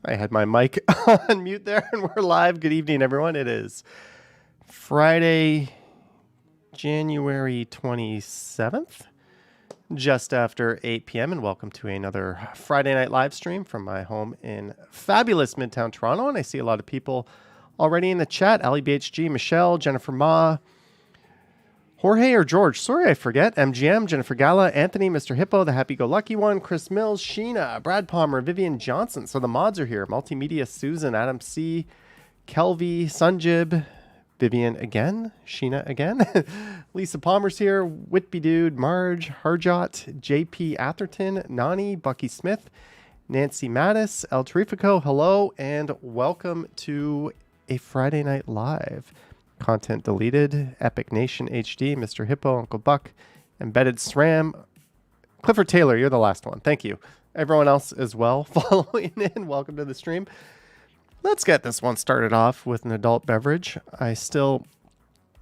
I had my mic on mute there, and we're live. Good evening, everyone. It is Friday, January 27th, just after 8 p.m., and welcome to another Friday night live stream from my home in fabulous Midtown Toronto. And I see a lot of people already in the chat. Ali BHG, Michelle, Jennifer Ma, Jorge or George, sorry I forget, MGM, Jennifer Gala, Anthony, Mr. Hippo, the happy-go-lucky one, Chris Mills, Sheena, Brad Palmer, Vivian Johnson. So the mods are here. Multimedia, Susan, Adam C., Kelvy, Sunjib, Vivian again, Sheena again, Lisa Palmer's here, Whitby Dude, Marge, Harjot, JP Atherton, Nani, Bucky Smith, Nancy Mattis, El Tarifico, hello, and welcome to a Friday Night Live. Content deleted, Epic Nation HD, Mr. Hippo, Uncle Buck, Embedded SRAM. Clifford Taylor, you're the last one. Thank you. Everyone else as well following in. Welcome to the stream. Let's get this one started off with an adult beverage. I still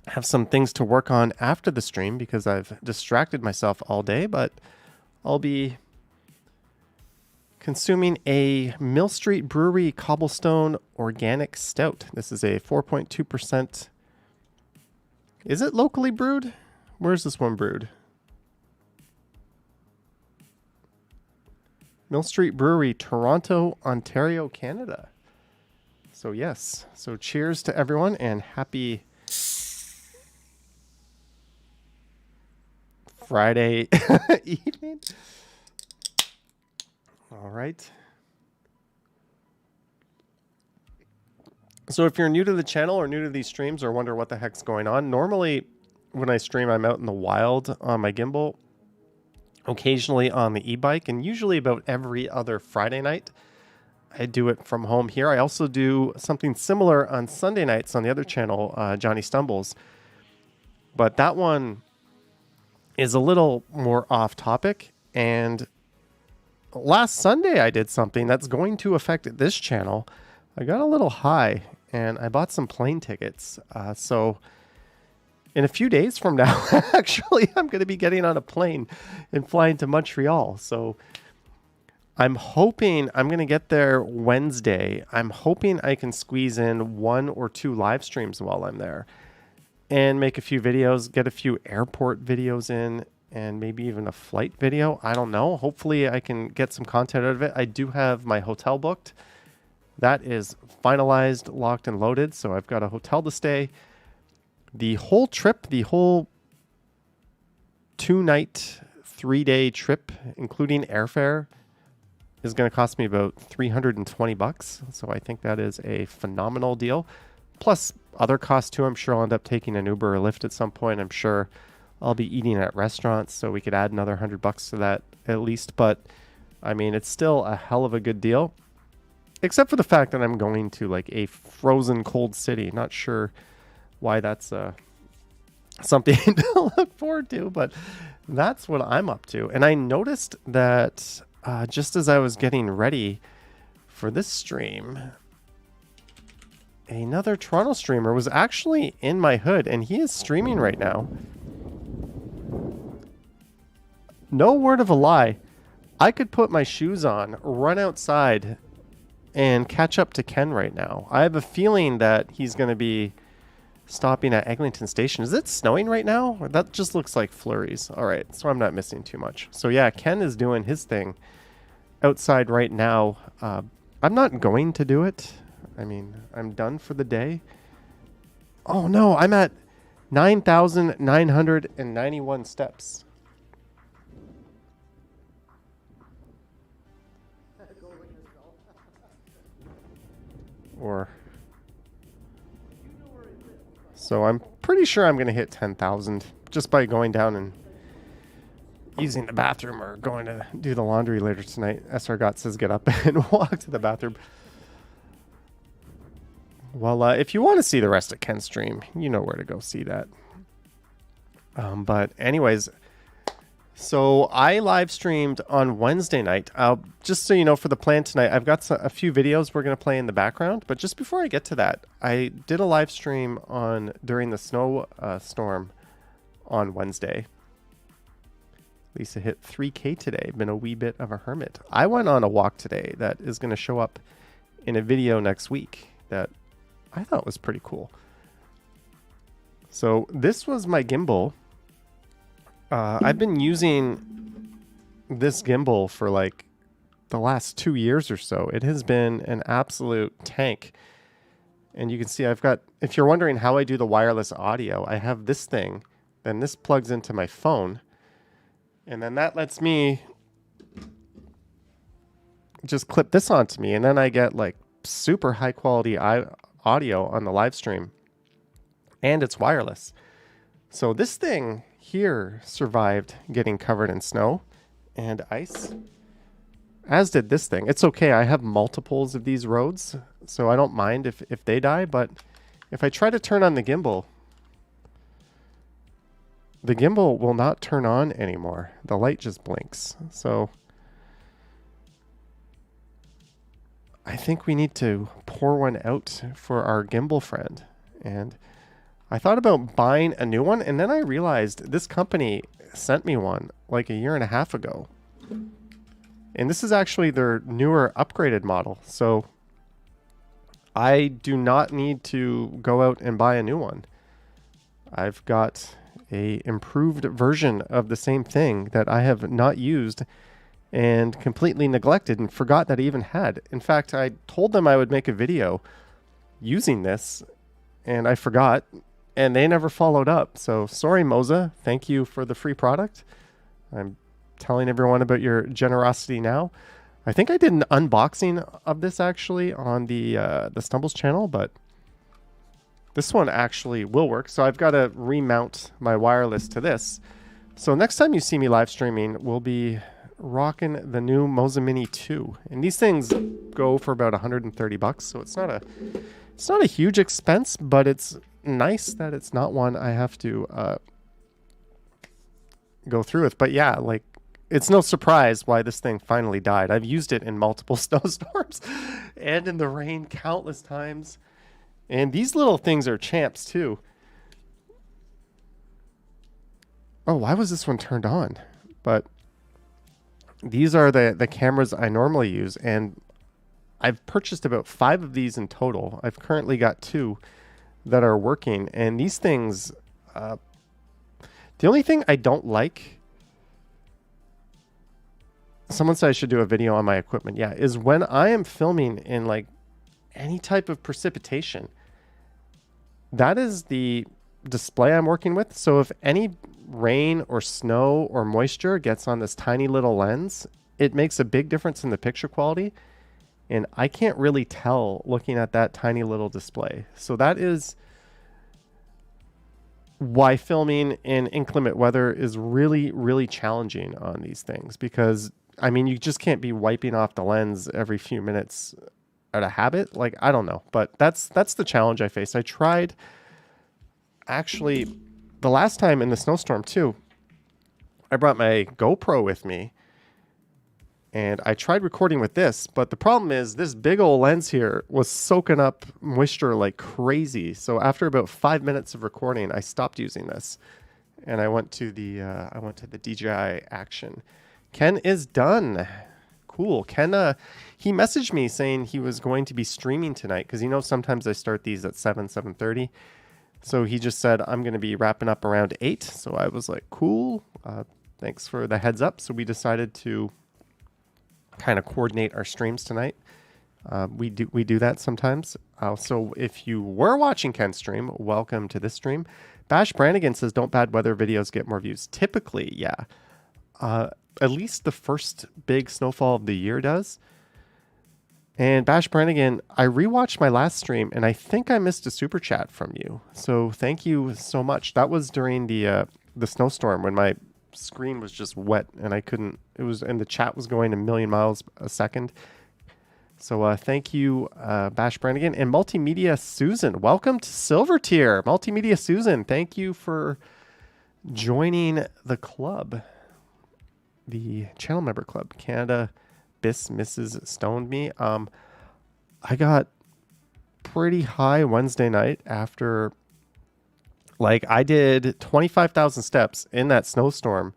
have some things to work on after the stream because I've distracted myself all day, but I'll be consuming a Mill Street Brewery Cobblestone Organic Stout. This is a 4.2%. Is it locally brewed? Where's this one brewed? Mill Street Brewery, Toronto, Ontario, Canada. So yes. So cheers to everyone and happy Friday evening. All right. So if you're new to the channel or new to these streams or wonder what the heck's going on, normally when I stream, I'm out in the wild on my gimbal, occasionally on the e-bike, and usually about every other Friday night, I do it from home here. I also do something similar on Sunday nights on the other channel, Johnny Stumbles. But that one is a little more off topic. And last Sunday, I did something that's going to affect this channel. I got a little high and I bought some plane tickets. So in a few days from now, actually, I'm going to be getting on a plane and flying to Montreal. So I'm hoping I'm going to get there Wednesday. I'm hoping I can squeeze in 1 or 2 live streams while I'm there and make a few videos, get a few airport videos in, and maybe even a flight video. I don't know. Hopefully I can get some content out of it. I do have my hotel booked. That is finalized, locked, and loaded. So I've got a hotel to stay. The whole trip, the whole 2-night, 3-day trip, including airfare, is going to cost me about $320. So I think that is a phenomenal deal. Plus other costs too. I'm sure I'll end up taking an Uber or Lyft at some point. I'm sure I'll be eating at restaurants, so we could add another $100 to that at least. But I mean, it's still a hell of a good deal. Except for the fact that I'm going to like a frozen cold city. Not sure why that's something to look forward to, but that's what I'm up to. And I noticed that just as I was getting ready for this stream, another Toronto streamer was actually in my hood, and he is streaming right now. No word of a lie. I could put my shoes on, run outside, and catch up to Ken right now. I have a feeling that he's going to be stopping at Eglinton Station. Is it snowing right now? That just looks like flurries. All right, so I'm not missing too much. So yeah, Ken is doing his thing outside right now. I'm not going to do it. I mean, I'm done for the day. Oh no, I'm at 9,991 steps. So I'm pretty sure I'm going to hit 10,000 just by going down and using the bathroom or going to do the laundry later tonight. SR Got says get up and walk to the bathroom. Well, if you want to see the rest of Ken's stream, you know where to go see that. But anyways, so I live streamed on Wednesday night. Just so you know, for the plan tonight, I've got a few videos we're going to play in the background. But just before I get to that, I did a live stream during the snow storm on Wednesday. Lisa hit 3K today. Been a wee bit of a hermit. I went on a walk today that is going to show up in a video next week that I thought was pretty cool. So this was my gimbal. I've been using this gimbal for like the last 2 years or so. It has been an absolute tank. And you can see I've got, if you're wondering how I do the wireless audio, I have this thing, then this plugs into my phone, and then that lets me just clip this onto me, and then I get like super high quality audio on the live stream, and it's wireless. So this thing here survived getting covered in snow and ice, as did this thing. It's okay, I have multiples of these Rodes, so I don't mind if they die, but if I try to turn on the gimbal will not turn on anymore. The light just blinks. So I think we need to pour one out for our gimbal friend. And I thought about buying a new one, and then I realized this company sent me one like 1.5 years ago. And this is actually their newer upgraded model. So I do not need to go out and buy a new one. I've got a improved version of the same thing that I have not used and completely neglected and forgot that I even had. In fact, I told them I would make a video using this, and I forgot, and they never followed up. So sorry, Moza. Thank you for the free product. I'm telling everyone about your generosity now. I think I did an unboxing of this actually on the Stumbles channel, but this one actually will work. So I've got to remount my wireless to this. So next time you see me live streaming, we'll be rocking the new Moza Mini 2. And these things go for about $130. So it's not a huge expense, but it's nice that it's not one I have to go through with. But yeah, like, it's no surprise why this thing finally died. I've used it in multiple snowstorms and in the rain countless times. And these little things are champs too. Oh, why was this one turned on? But these are the cameras I normally use, and I've purchased about 5 of these in total. I've currently got 2 that are working, and these things, the only thing I don't like, someone said I should do a video on my equipment. Yeah, is when I am filming in like any type of precipitation, that is the display I'm working with. So if any rain or snow or moisture gets on this tiny little lens, it makes a big difference in the picture quality. And I can't really tell looking at that tiny little display. So that is why filming in inclement weather is really, really challenging on these things, because I mean, you just can't be wiping off the lens every few minutes out of habit. Like, I don't know, but that's the challenge I face. I tried actually the last time in the snowstorm too. I brought my GoPro with me and I tried recording with this, but the problem is this big old lens here was soaking up moisture like crazy. So after about 5 minutes of recording, I stopped using this and I went to the DJI Action. Ken is done. Cool. Ken, he messaged me saying he was going to be streaming tonight because, you know, sometimes I start these at 7:30. So he just said, I'm going to be wrapping up around 8. So I was like, cool. Thanks for the heads up. So we decided to kind of coordinate our streams tonight. We do that sometimes. So if you were watching Ken's stream, welcome to this stream. Bash Brannigan says, don't bad weather videos get more views? Typically, yeah. At least the first big snowfall of the year does. And Bash Brannigan, I rewatched my last stream and I think I missed a super chat from you. So thank you so much. That was during the snowstorm when my screen was just wet and I couldn't, and the chat was going a million miles a second. So thank you, Bash Brannigan. And Multimedia Susan, welcome to Silver Tier. Multimedia Susan, thank you for joining the club. The channel member club. Canada Bis Mrs. Stoned me. I got pretty high Wednesday night after, like, I did 25,000 steps in that snowstorm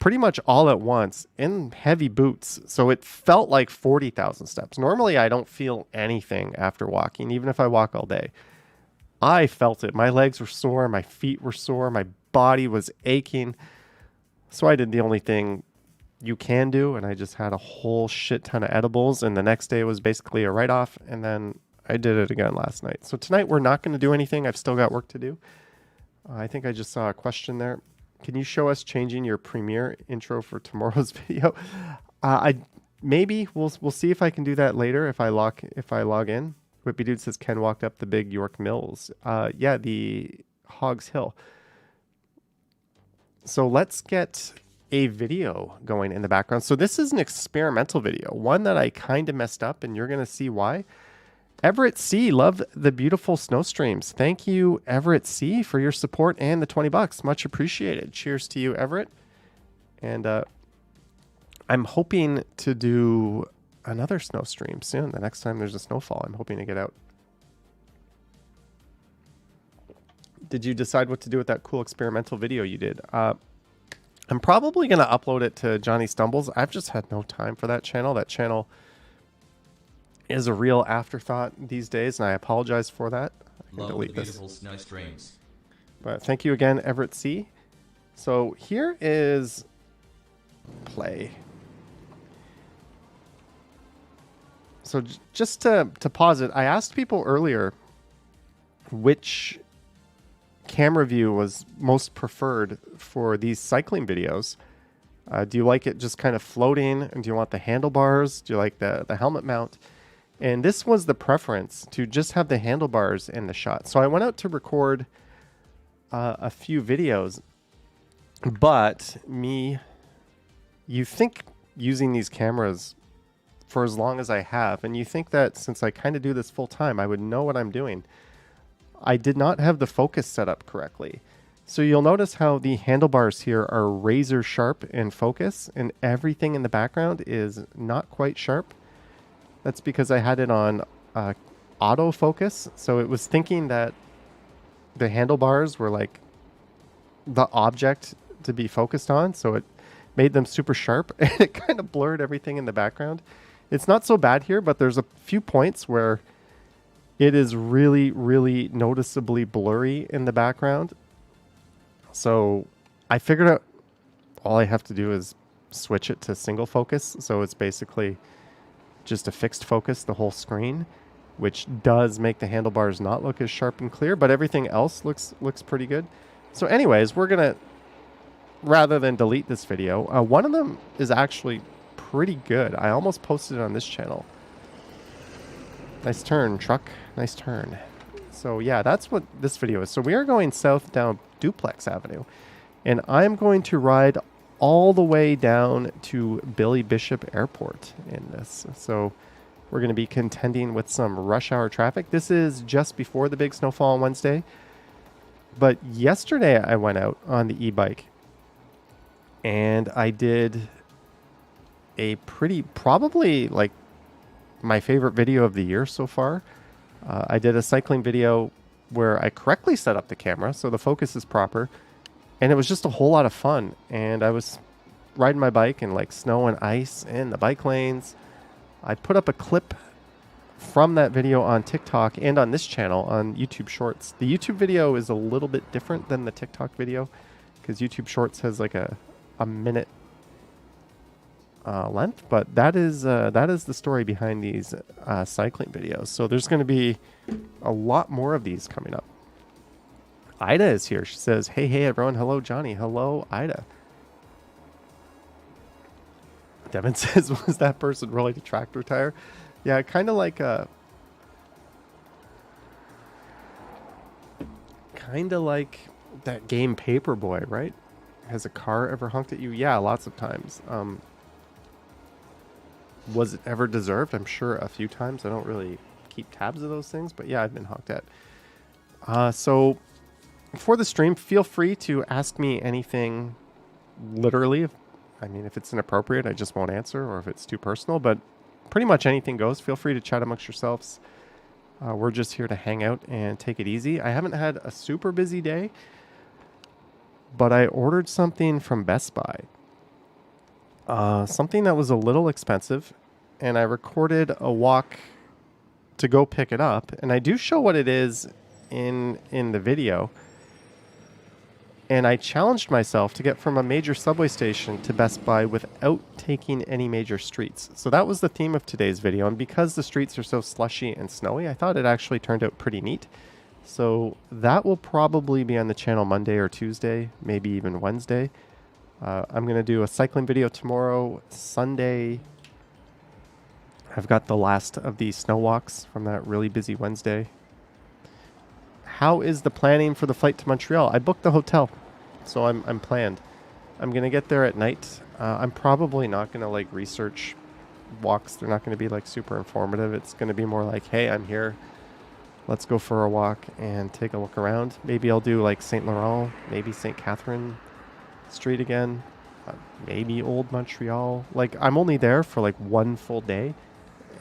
pretty much all at once in heavy boots. So it felt like 40,000 steps. Normally, I don't feel anything after walking, even if I walk all day. I felt it. My legs were sore. My feet were sore. My body was aching. So I did the only thing you can do, and I just had a whole shit ton of edibles. And the next day was basically a write-off, and then I did it again last night. So tonight we're not going to do anything. I've still got work to do. I think I just saw a question there. Can you show us changing your Premiere intro for tomorrow's video? Maybe we'll see if I can do that later if I log in. Whippy Dude says Ken walked up the big York Mills. Yeah, the Hogs Hill. So let's get a video going in the background. So this is an experimental video, one that I kind of messed up, and you're going to see why. Everett C, love the beautiful snow streams. Thank you, Everett C, for your support and the $20. Much appreciated. Cheers to you, Everett. And I'm hoping to do another snow stream soon. The next time there's a snowfall, I'm hoping to get out. Did you decide what to do with that cool experimental video you did? I'm probably going to upload it to Johnny Stumbles. I've just had no time for that channel. That channel is a real afterthought these days, and I apologize for that. I can delete this. Snow streams. But thank you again, Everett C. So here is play. So just to pause it, I asked people earlier which camera view was most preferred for these cycling videos. Do you like it just kind of floating? And do you want the handlebars? Do you like the helmet mount? And this was the preference, to just have the handlebars in the shot. So I went out to record a few videos, but you think using these cameras for as long as I have, and you think that since I kind of do this full time, I would know what I'm doing. I did not have the focus set up correctly. So you'll notice how the handlebars here are razor sharp in focus, and everything in the background is not quite sharp. That's because I had it on autofocus. So it was thinking that the handlebars were like the object to be focused on. So it made them super sharp, and it kind of blurred everything in the background. It's not so bad here, but there's a few points where it is really, really noticeably blurry in the background. So I figured out all I have to do is switch it to single focus. So it's basically just a fixed focus the whole screen, which does make the handlebars not look as sharp and clear, but everything else looks pretty good. So anyways, we're gonna, rather than delete this video, one of them is actually pretty good. I almost posted it on this channel. Nice turn, truck. Nice turn. So yeah, that's what this video is. So we are going south down Duplex Avenue, and I'm going to ride all the way down to Billy Bishop Airport in this. So we're going to be contending with some rush hour traffic. This is just before the big snowfall on Wednesday. But yesterday I went out on the e-bike, and I did a probably like my favorite video of the year so far. I did a cycling video where I correctly set up the camera so the focus is proper, and it was just a whole lot of fun. And I was riding my bike in like snow and ice in the bike lanes. I put up a clip from that video on TikTok and on this channel on YouTube Shorts. The YouTube video is a little bit different than the TikTok video because YouTube Shorts has like a minute length, but that is the story behind these cycling videos. So there's going to be a lot more of these coming up. Ida is here. She says, hey everyone. Hello, Johnny. Hello, Ida. Devin says, was that person rolling a tractor tire? Yeah, kind of like that game Paperboy, right? Has a car ever honked at you? Yeah, lots of times. Was it ever deserved? I'm sure a few times. I don't really keep tabs of those things, but yeah, I've been honked at. So for the stream, feel free to ask me anything literally. I mean, if it's inappropriate, I just won't answer, or if it's too personal, but pretty much anything goes. Feel free to chat amongst yourselves. We're just here to hang out and take it easy. I haven't had a super busy day, but I ordered something from Best Buy, something that was a little expensive, and I recorded a walk to go pick it up, and I do show what it is in the video. And I challenged myself to get from a major subway station to Best Buy without taking any major streets. So that was the theme of today's video, and because the streets are so slushy and snowy, I thought it actually turned out pretty neat. So that will probably be on the channel Monday or Tuesday, maybe even Wednesday. I'm going to do a cycling video tomorrow. Sunday, I've got the last of these snow walks from that really busy Wednesday. How is the planning for the flight to Montreal? I booked the hotel, so I'm planned. I'm going to get there at night. I'm probably not going to like research walks. They're not going to be like super informative. It's going to be more like, hey, I'm here. Let's go for a walk and take a look around. Maybe I'll do like St. Laurent, maybe St. Catherine Street again, maybe Old Montreal. Like, I'm only there for like one full day,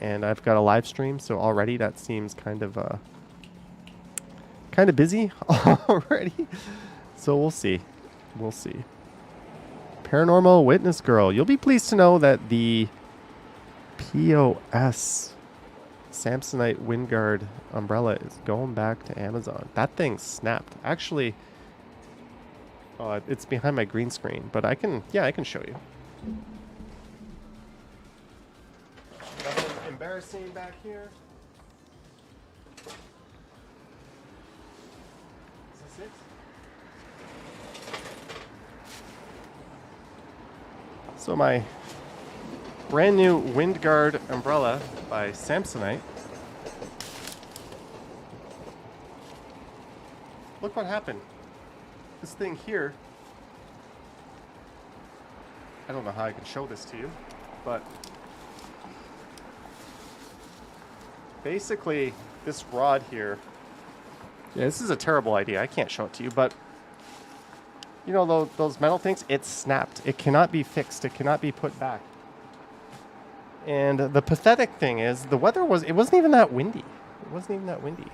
and I've got a live stream, so already that seems kind of busy already. So we'll see. We'll see. Paranormal Witness Girl. You'll be pleased to know that the POS Samsonite wind guard umbrella is going back to Amazon. That thing snapped. Actually, it's behind my green screen, but I can show you. Nothing embarrassing back here. Is this it? So my brand new wind guard umbrella by Samsonite. Look what happened. This thing here, I don't know how I can show this to you, but basically this rod here, this is a terrible idea. I can't show it to you, but you know those metal things, it snapped. It cannot be fixed. It cannot be put back. And the pathetic thing is the weather it wasn't even that windy. It wasn't even that windy.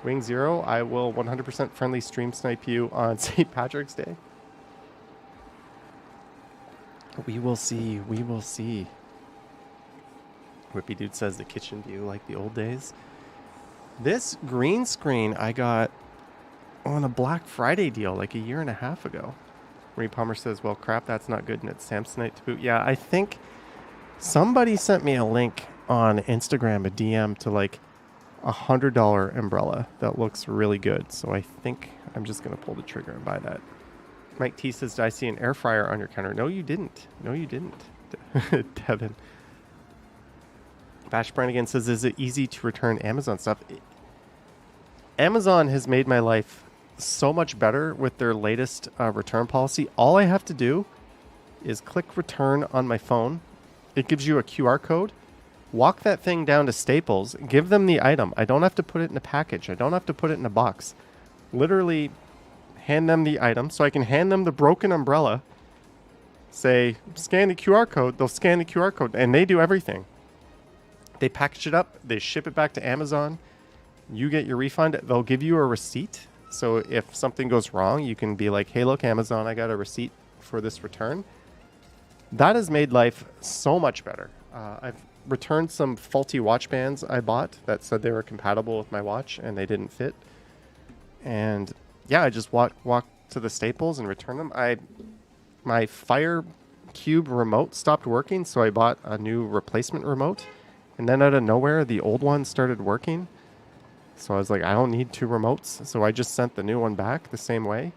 Wing Zero, I will 100% friendly stream snipe you on St. Patrick's Day. We will see. We will see. Whippy Dude says the kitchen view like the old days. This green screen I got on a Black Friday deal like a year and a half ago. Marie Palmer says, well, crap, that's not good, and it's Samsonite to boot. Yeah, I think somebody sent me a link on Instagram, a DM to like $100 umbrella that looks really good. So I think I'm just going to pull the trigger and buy that. Mike T says, did I see an air fryer on your counter? No, you didn't. No, you didn't. Devin. Bash Brannigan says, is it easy to return Amazon stuff? Amazon has made my life so much better with their latest return policy. All I have to do is click return on my phone. It gives you a QR code. Walk that thing down to Staples. Give them the item. I don't have to put it in a package. I don't have to put it in a box. Literally hand them the item. So I can hand them the broken umbrella. Say, scan the QR code. They'll scan the QR code. And they do everything. They package it up. They ship it back to Amazon. You get your refund. They'll give you a receipt. So if something goes wrong, you can be like, hey, look, Amazon, I got a receipt for this return. That has made life so much better. I've returned some faulty watch bands I bought that said they were compatible with my watch and they didn't fit. And yeah, I just walked to the Staples and returned them. My Fire Cube remote stopped working, so I bought a new replacement remote. And then out of nowhere, the old one started working. So I was like, I don't need two remotes. So I just sent the new one back the same way.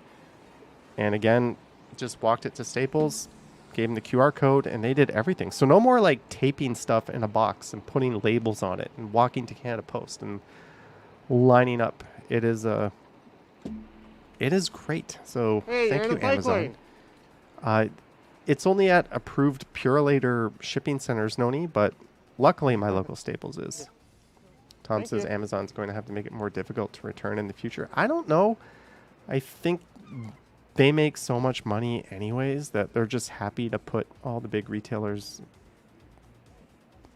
And again, just walked it to Staples, gave them the QR code, and they did everything. So no more like taping stuff in a box and putting labels on it and walking to Canada Post and lining up. It is great. So thank you, Amazon. It's only at approved Purolator shipping centers, Noni, but luckily my local Staples is. Tom says Amazon's going to have to make it more difficult to return in the future. I don't know. I think they make so much money anyways that they're just happy to put all the big retailers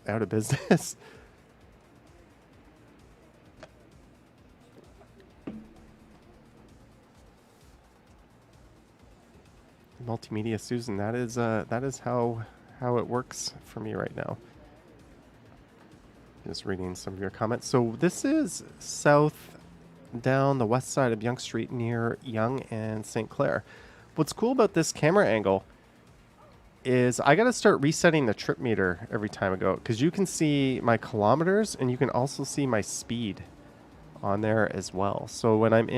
out of business. Multimedia Susan, that is how it works for me right now. Just reading some of your comments. So this is south down the west side of Yonge Street near Yonge and St. Clair. What's cool about this camera angle is I got to start resetting the trip meter every time I go, because you can see my kilometers and you can also see my speed on there as well. So when I'm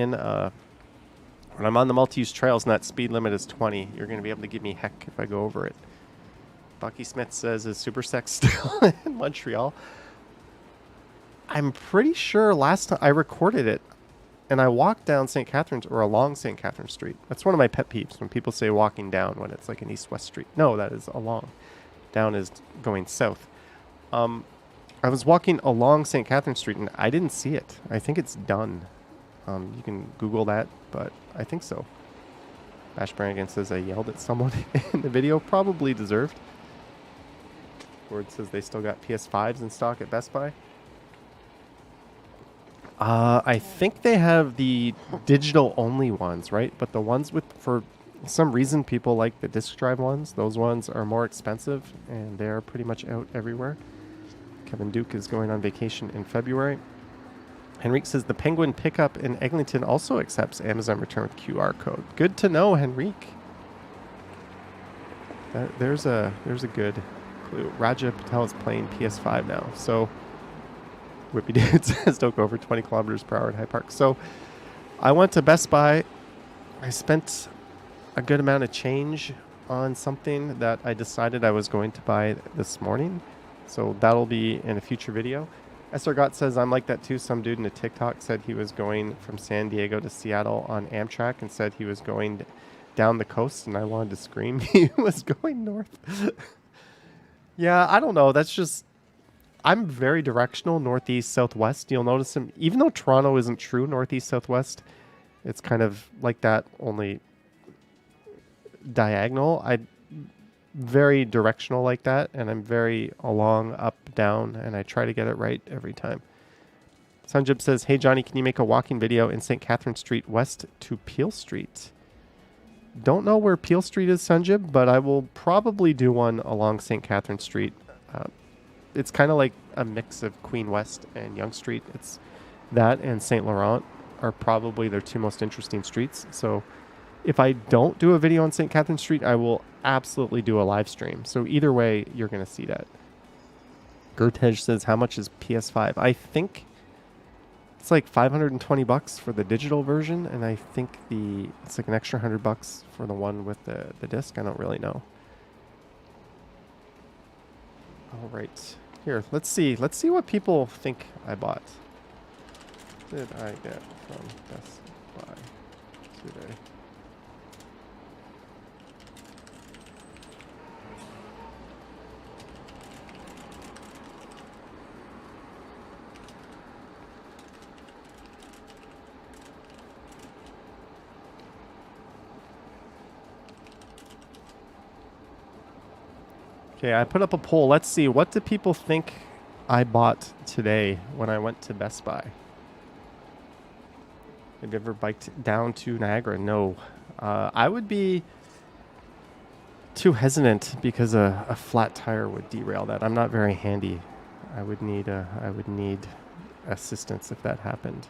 on the multi-use trails and that speed limit is 20, you're going to be able to give me heck if I go over it. Bucky Smith says, is Super Sex still in Montreal? I'm pretty sure last time I recorded it and I walked down St. Catharines or along St. Catherine Street. That's one of my pet peeves when people say walking down when it's like an east-west street. No, that is along. Down is going south. I was walking along St. Catherine Street and I didn't see it. I think it's done. You can Google that, but I think so. Bash Brannigan says I yelled at someone in the video. Probably deserved. Word says they still got PS5s in stock at Best Buy. I think they have the digital only ones, right? But the ones with, for some reason, people like the disc drive ones. Those ones are more expensive and they are pretty much out everywhere. Kevin Duke is going on vacation in February. Henrique says the Penguin pickup in Eglinton also accepts Amazon return with QR code. Good to know, Henrique. There's a good clue. Raja Patel is playing PS5 now, so Whippy Dude says don't go over 20 kilometers per hour in High Park. So I went to Best Buy. I spent a good amount of change on something that I decided I was going to buy this morning. So that'll be in a future video. Esther Gott says, I'm like that too. Some dude in a TikTok said he was going from San Diego to Seattle on Amtrak and said he was going down the coast, and I wanted to scream. He was going north. Yeah, I don't know. That's just, I'm very directional, northeast, southwest. You'll notice him, even though Toronto isn't true northeast, southwest, it's kind of like that, only diagonal. I'm very directional like that, and I'm very along, up, down, and I try to get it right every time. Sanjib says, hey, Johnny, can you make a walking video in St. Catherine Street west to Peel Street? Don't know where Peel Street is, Sanjib, but I will probably do one along St. Catherine Street. It's kind of like a mix of Queen West and Yonge Street. It's that and St. Laurent are probably their two most interesting streets. So if I don't do a video on St. Catherine Street, I will absolutely do a live stream. So either way, you're going to see that. Gertej says, how much is PS5? I think it's like $520 for the digital version, and I think it's like an extra $100 for the one with the disc. I don't really know. All right. Here, let's see what people think I bought. What did I get from Best Buy today? Okay, I put up a poll. Let's see. What do people think I bought today when I went to Best Buy? Have you ever biked down to Niagara? No. I would be too hesitant because a flat tire would derail that. I'm not very handy. I would need assistance if that happened.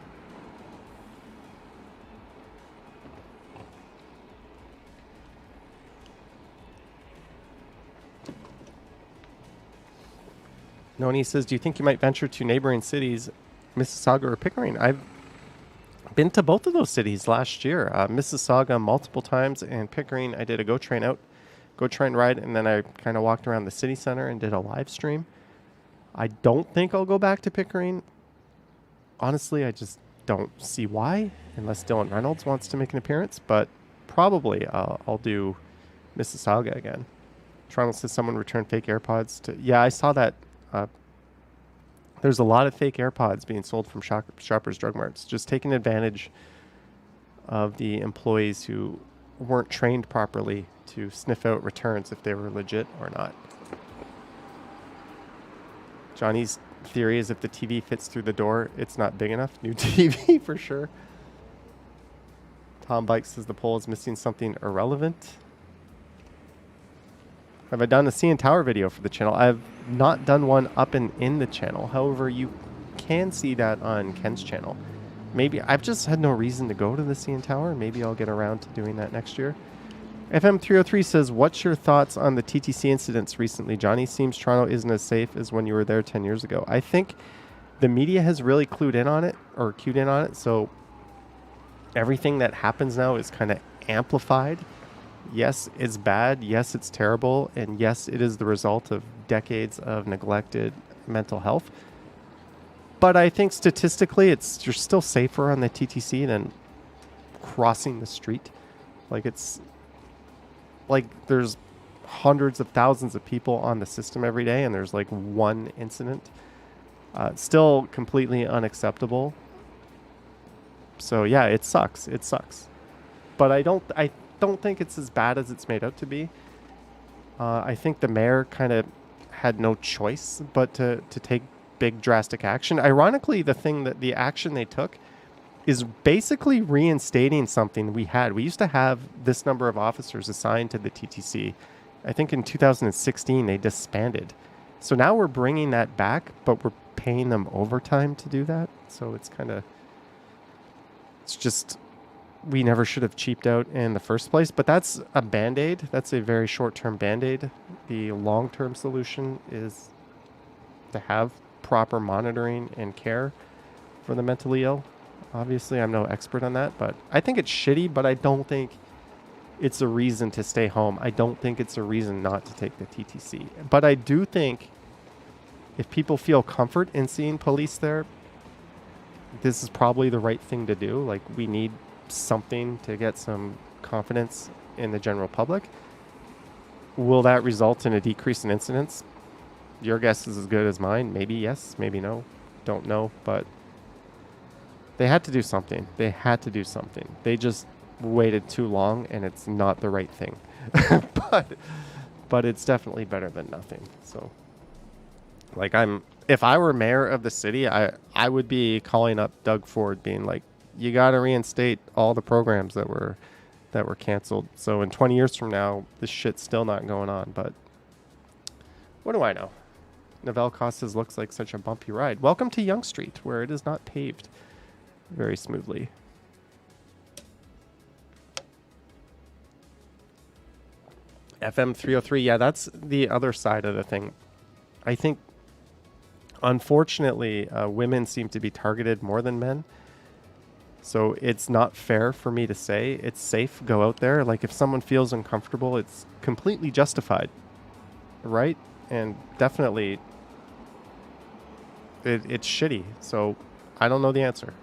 Noni says, do you think you might venture to neighboring cities, Mississauga or Pickering? I've been to both of those cities last year. Mississauga multiple times, and Pickering I did a go train ride, and then I kind of walked around the city center and did a live stream. I don't think I'll go back to Pickering. Honestly, I just don't see why, unless Dylan Reynolds wants to make an appearance, but probably I'll do Mississauga again. Toronto says someone returned fake AirPods to... Yeah, I saw that. There's a lot of fake AirPods being sold from Shoppers Drug Marts, just taking advantage of the employees who weren't trained properly to sniff out returns if they were legit or not. Johnny's theory is if the TV fits through the door, it's not big enough. New TV for sure. Tom Bike says the poll is missing something irrelevant. Have I done a CN Tower video for the channel? I've not done one up and in the channel. However, you can see that on Ken's channel. Maybe I've just had no reason to go to the CN Tower. Maybe I'll get around to doing that next year. FM303 says, what's your thoughts on the TTC incidents recently, Johnny? Seems Toronto isn't as safe as when you were there 10 years ago. I think the media has really clued in on it, so everything that happens now is kind of amplified. Yes, it's bad. Yes, it's terrible. And yes, it is the result of decades of neglected mental health. But I think statistically, you're still safer on the TTC than crossing the street. Like, it's like there's hundreds of thousands of people on the system every day, and there's like one incident. Still completely unacceptable. So yeah, it sucks. It sucks. But I don't think it's as bad as it's made out to be. I think the mayor kind of had no choice but to take big drastic action. Ironically, the action they took is basically reinstating something we had. We used to have this number of officers assigned to the TTC. I think in 2016 they disbanded. So now we're bringing that back, but we're paying them overtime to do that. So it's just, we never should have cheaped out in the first place. But that's a Band-Aid. That's a very short-term Band-Aid. The long-term solution is to have proper monitoring and care for the mentally ill. Obviously, I'm no expert on that, but I think it's shitty, but I don't think it's a reason to stay home. I don't think it's a reason not to take the TTC. But I do think if people feel comfort in seeing police there, this is probably the right thing to do. Like, we need something to get some confidence in the general public. Will that result in a decrease in incidents? Your guess is as good as mine. Maybe yes, maybe no. Don't know, but they had to do something. They had to do something. They just waited too long, and it's not the right thing. but it's definitely better than nothing. So, like, if I were mayor of the city, I would be calling up Doug Ford, being like, you got to reinstate all the programs that were canceled. So in 20 years from now, this shit's still not going on. But what do I know? Novell Costas looks like such a bumpy ride. Welcome to Yonge Street, where it is not paved very smoothly. FM 303, yeah, that's the other side of the thing. I think, unfortunately, women seem to be targeted more than men. So it's not fair for me to say it's safe, go out there. Like, if someone feels uncomfortable, it's completely justified, right? And definitely it's shitty. So I don't know the answer.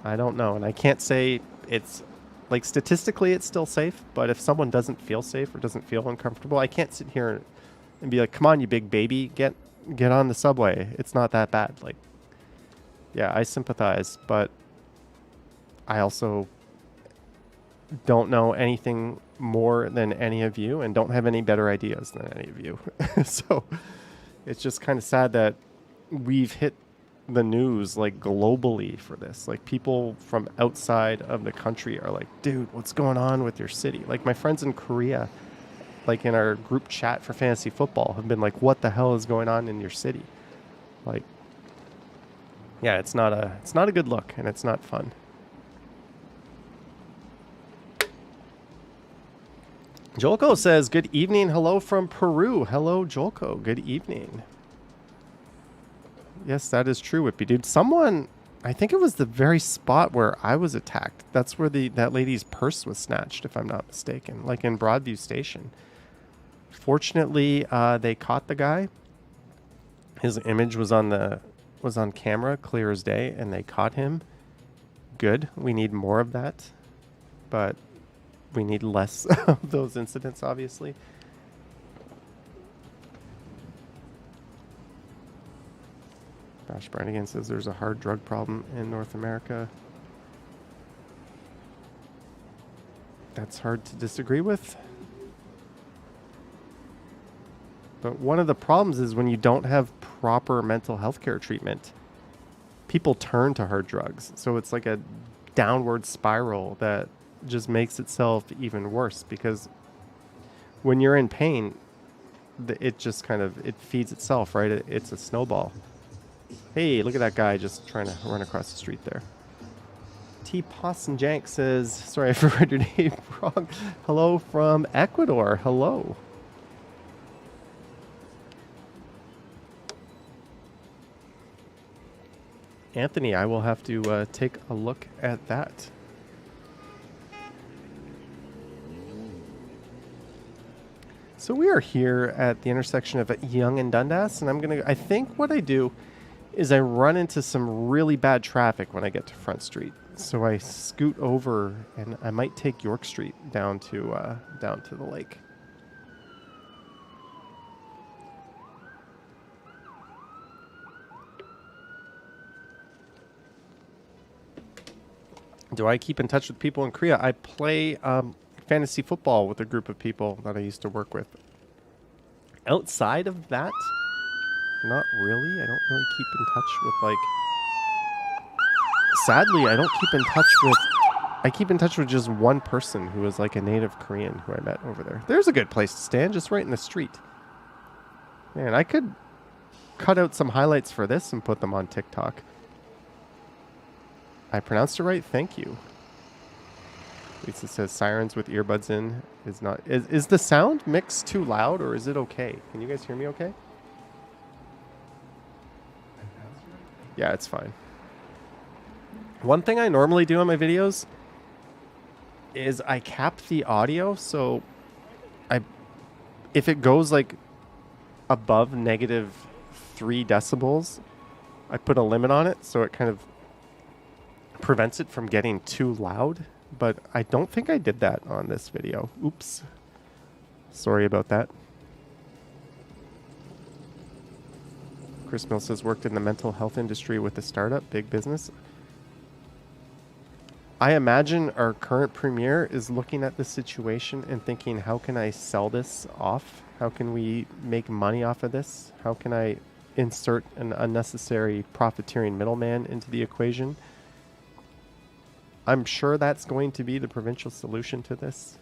I don't know. And I can't say it's, like, statistically it's still safe, but if someone doesn't feel safe or doesn't feel uncomfortable, I can't sit here and be like, come on, you big baby, get on the subway. It's not that bad. Like, yeah, I sympathize, but I also don't know anything more than any of you and don't have any better ideas than any of you. So it's just kind of sad that we've hit the news, like, globally for this. Like, people from outside of the country are like, dude, what's going on with your city? Like, my friends in Korea, like, in our group chat for fantasy football, have been like, what the hell is going on in your city? Like, yeah, it's not a good look, and it's not fun. Jolko says, good evening. Hello from Peru. Hello, Jolko. Good evening. Yes, that is true, Whippy Dude. Someone, I think it was the very spot where I was attacked. That's where that lady's purse was snatched, if I'm not mistaken, like in Broadview Station. Fortunately, they caught the guy. His image was on camera, clear as day, and they caught him. Good. We need more of that, but we need less of those incidents, obviously. Bash Brannigan says there's a hard drug problem in North America. That's hard to disagree with. But one of the problems is when you don't have proper mental health care treatment, people turn to hard drugs. So it's like a downward spiral that just makes itself even worse, because when you're in pain, it just kind of, it feeds itself, right? It's a snowball. Hey, look at that guy just trying to run across the street there. T. Posson Jank says, sorry, I forgot your name wrong. Hello from Ecuador. Hello. Anthony, I will have to take a look at that. So we are here at the intersection of Yonge and Dundas, and I think what I do is I run into some really bad traffic when I get to Front Street. So I scoot over, and I might take York Street down to the lake. Do I keep in touch with people in Korea? I play fantasy football with a group of people that I used to work with. Outside of that, not really. I don't really keep in touch with, like... Sadly, I don't keep in touch with... I keep in touch with just one person who is like a native Korean who I met over there. There's a good place to stand, just right in the street. Man, I could cut out some highlights for this and put them on TikTok. I pronounced it right. Thank you. Lisa says sirens with earbuds in is not... Is the sound mix too loud, or is it okay? Can you guys hear me okay? Yeah, it's fine. One thing I normally do on my videos is I cap the audio, so if it goes like above -3 decibels, I put a limit on it, so it kind of prevents it from getting too loud. But I don't think I did that on this video. Oops. Sorry about that. Chris Mill says, worked in the mental health industry with a startup, big business. I imagine our current premier is looking at this situation and thinking, how can I sell this off? How can we make money off of this? How can I insert an unnecessary profiteering middleman into the equation? I'm sure that's going to be the provincial solution to this.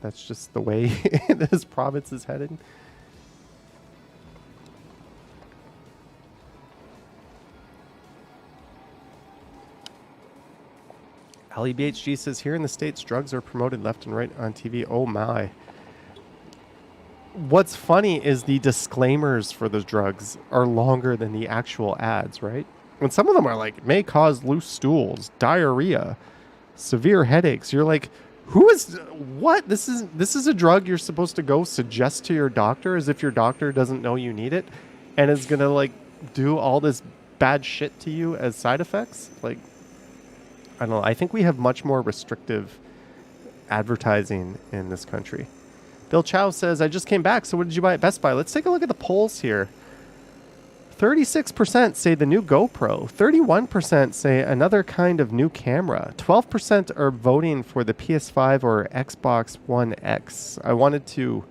That's just the way this province is headed. LEBHG says, here in the States, drugs are promoted left and right on TV. Oh my. What's funny is the disclaimers for those drugs are longer than the actual ads, right? And some of them are like, may cause loose stools, diarrhea, severe headaches. You're like, what? This is a drug you're supposed to go suggest to your doctor as if your doctor doesn't know you need it and is going to like do all this bad shit to you as side effects? Like, I don't know. I think we have much more restrictive advertising in this country. Bill Chow says, I just came back. So what did you buy at Best Buy? Let's take a look at the polls here. 36% say the new GoPro. 31% say another kind of new camera. 12% are voting for the PS5 or Xbox One X. I wanted to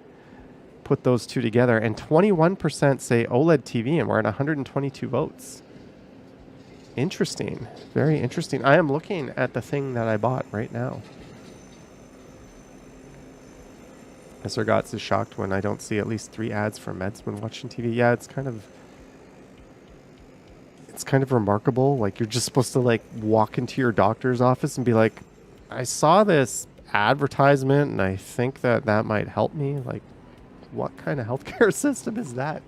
put those two together. And 21% say OLED TV, and we're at 122 votes. Interesting. Very interesting. I am looking at the thing that I bought right now. Mr. Gotts is shocked when I don't see at least 3 ads for meds when watching TV. Yeah, it's kind of remarkable. Like, you're just supposed to like walk into your doctor's office and be like, I saw this advertisement and I think that might help me. Like, what kind of healthcare system is that?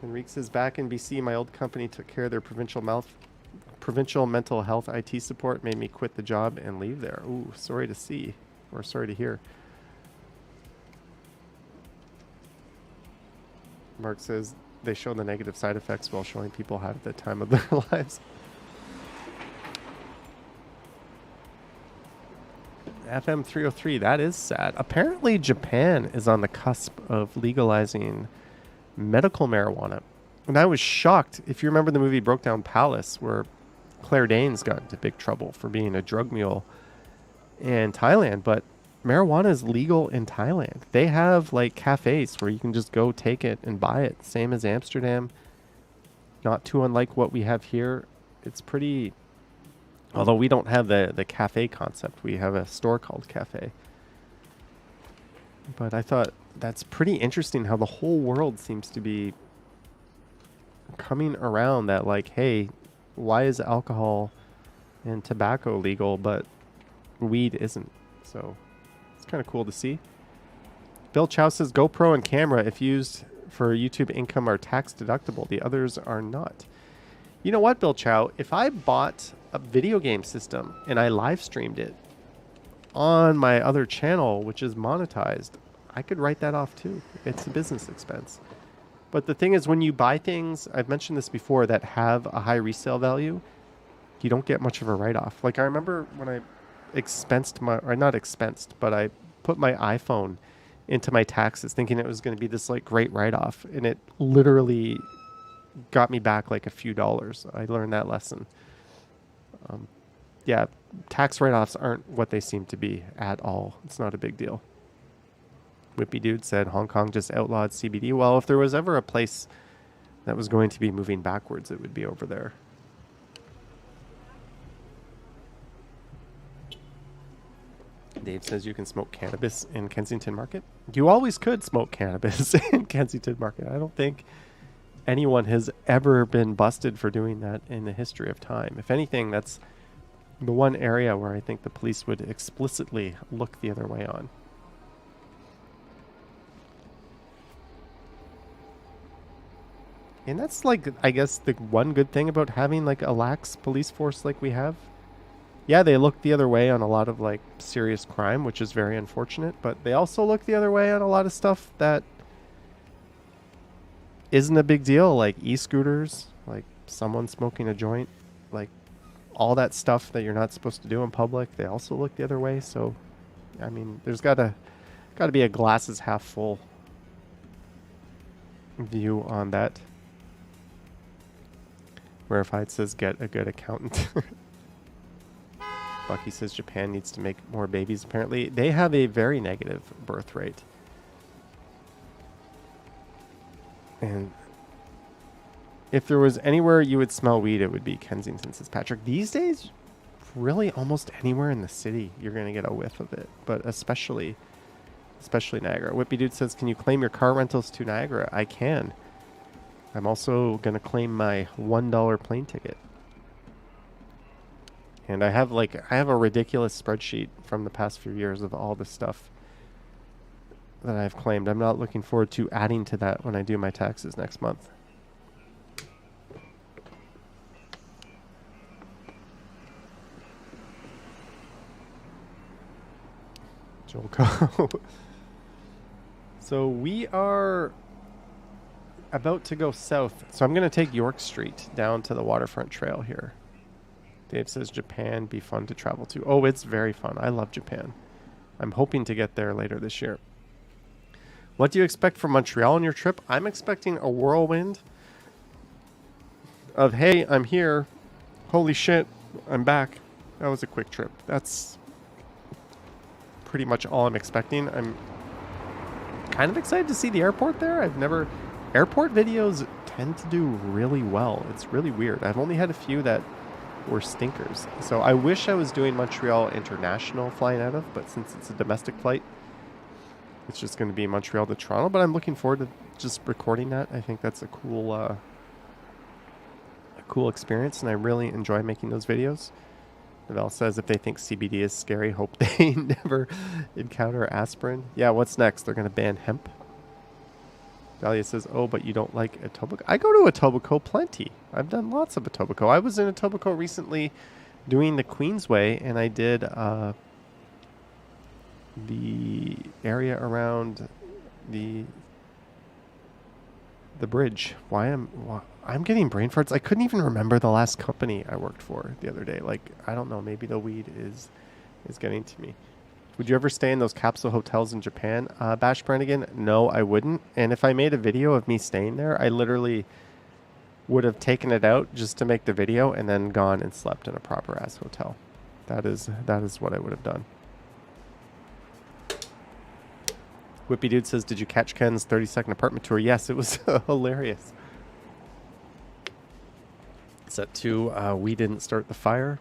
Enrique says, back in BC, my old company took care of their provincial mental health IT support, made me quit the job and leave there. Ooh, sorry to see, or sorry to hear. Mark says, they show the negative side effects while showing people how at the time of their lives. FM 303, that is sad. Apparently Japan is on the cusp of legalizing medical marijuana. And I was shocked. If you remember the movie Broke Down Palace, where Claire Danes got into big trouble for being a drug mule in Thailand, but marijuana is legal in Thailand. They have like cafes where you can just go take it and buy it. Same as Amsterdam. Not too unlike what we have here. It's pretty... Although we don't have the cafe concept. We have a store called Cafe. But I thought that's pretty interesting how the whole world seems to be coming around that, like, hey, why is alcohol and tobacco legal, but weed isn't? So it's kind of cool to see. Bill Chow says GoPro and camera, if used for YouTube income, are tax deductible. The others are not. You know what, Bill Chow? If I bought a video game system and I live streamed it on my other channel, which is monetized, I could write that off too. It's a business expense. But the thing is, when you buy things, I've mentioned this before, that have a high resale value, you don't get much of a write-off. Like I remember when I not expensed, but I put my iPhone into my taxes thinking it was going to be this like great write-off, and it literally got me back like a few dollars. I learned that lesson. Yeah, tax write-offs aren't what they seem to be at all. It's not a big deal. Whippy Dude said Hong Kong just outlawed CBD. Well, if there was ever a place that was going to be moving backwards, it would be over there. Dave says you can smoke cannabis in Kensington Market. You always could smoke cannabis in Kensington Market. I don't think anyone has ever been busted for doing that in the history of time. If anything, that's the one area where I think the police would explicitly look the other way on. And that's like, I guess, the one good thing about having like a lax police force like we have. Yeah, they look the other way on a lot of like serious crime, which is very unfortunate, but they also look the other way on a lot of stuff that isn't a big deal, like e-scooters, like someone smoking a joint, like all that stuff that you're not supposed to do in public. They also look the other way. So, I mean, there's gotta be a glasses half full view on that. Verified says get a good accountant. Bucky says Japan needs to make more babies. Apparently, they have a very negative birth rate. And if there was anywhere you would smell weed, it would be Kensington, says Patrick. These days, really almost anywhere in the city, you're going to get a whiff of it. But especially Niagara. Whippy Dude says, can you claim your car rentals to Niagara? I can. I'm also going to claim my $1 plane ticket. And I have a ridiculous spreadsheet from the past few years of all the stuff that I've claimed. I'm not looking forward to adding to that when I do my taxes next month. Joel. So we are about to go south. So I'm going to take York Street down to the waterfront trail here. Dave says Japan be fun to travel to. Oh, it's very fun. I love Japan. I'm hoping to get there later this year. What do you expect from Montreal on your trip? I'm expecting a whirlwind of, hey, I'm here. Holy shit, I'm back. That was a quick trip. That's pretty much all I'm expecting. I'm kind of excited to see the airport there. Airport videos tend to do really well. It's really weird. I've only had a few that were stinkers. So I wish I was doing Montreal International flying out of, but since it's a domestic flight, it's just going to be Montreal to Toronto. But I'm looking forward to just recording that. I think that's a cool experience, and I really enjoy making those videos. Val says if they think CBD is scary, hope they never encounter aspirin. Yeah, what's next? They're going to ban hemp. Dahlia says, oh, but you don't like Etobicoke. I go to Etobicoke plenty. I've done lots of Etobicoke. I was in Etobicoke recently doing the Queensway, and I did the area around the bridge. I'm getting brain farts. I couldn't even remember the last company I worked for the other day. Like, I don't know. Maybe the weed is getting to me. Would you ever stay in those capsule hotels in Japan? Bash Brannigan? No, I wouldn't. And if I made a video of me staying there, I literally would have taken it out just to make the video and then gone and slept in a proper ass hotel. That is what I would have done. Whippy Dude says, did you catch Ken's 30-second apartment tour? Yes, it was hilarious. Set 2, we didn't start the fire.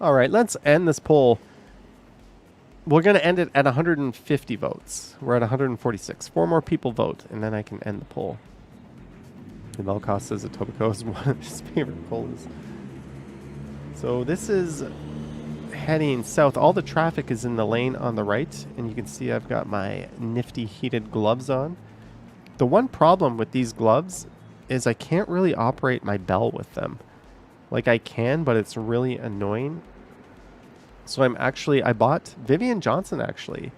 All right, let's end this poll we're going to end it at 150 votes. We're at 146. 4 more people vote, and then I can end the poll. And Melkoff says Etobicoke is one of his favorite polls. So this is heading south. All the traffic is in the lane on the right, and you can see I've got my nifty heated gloves on. The one problem with these gloves is I can't really operate my bell with them. Like I can, but it's really annoying. So I bought Vivian Johnson actually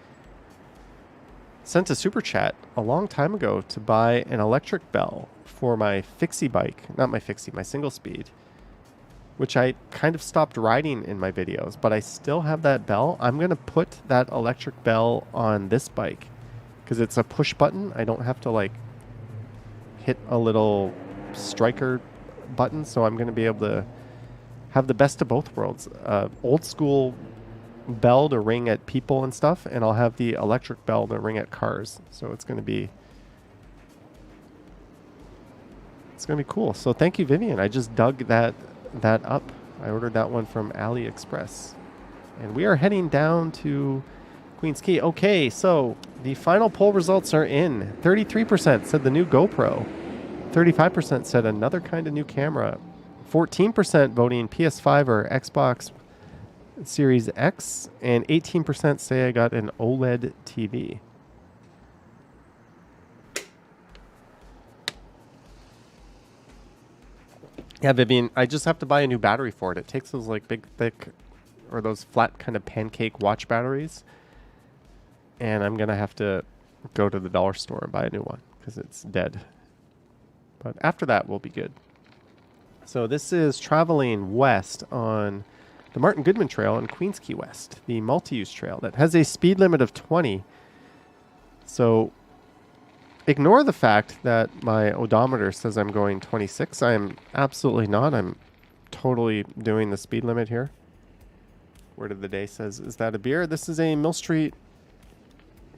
sent a super chat a long time ago to buy an electric bell for my fixie bike, not my fixie, my single speed, which I kind of stopped riding in my videos, but I still have that bell. I'm going to put that electric bell on this bike because it's a push button. I don't have to like hit a little striker button, so I'm going to be able to have the best of both worlds. Old school bell to ring at people and stuff, and I'll have the electric bell to ring at cars. So it's going to be cool. So thank you, Vivian. I just dug that up. I ordered that one from AliExpress. And we are heading down to Queens Quay. Okay, so the final poll results are in. 33% said the new GoPro. 35% said another kind of new camera. 14% voting PS5 or Xbox Series X. And 18% say I got an OLED TV. Yeah, Vivian, I just have to buy a new battery for it. It takes those like big, thick, or those flat kind of pancake watch batteries. And I'm going to have to go to the dollar store and buy a new one because it's dead. But after that, we'll be good. So this is traveling west on the Martin Goodman Trail in Queens Quay West, the multi-use trail that has a speed limit of 20. So ignore the fact that my odometer says I'm going 26. I am absolutely not. I'm totally doing the speed limit here. Word of the day says, is that a beer? This is a Mill Street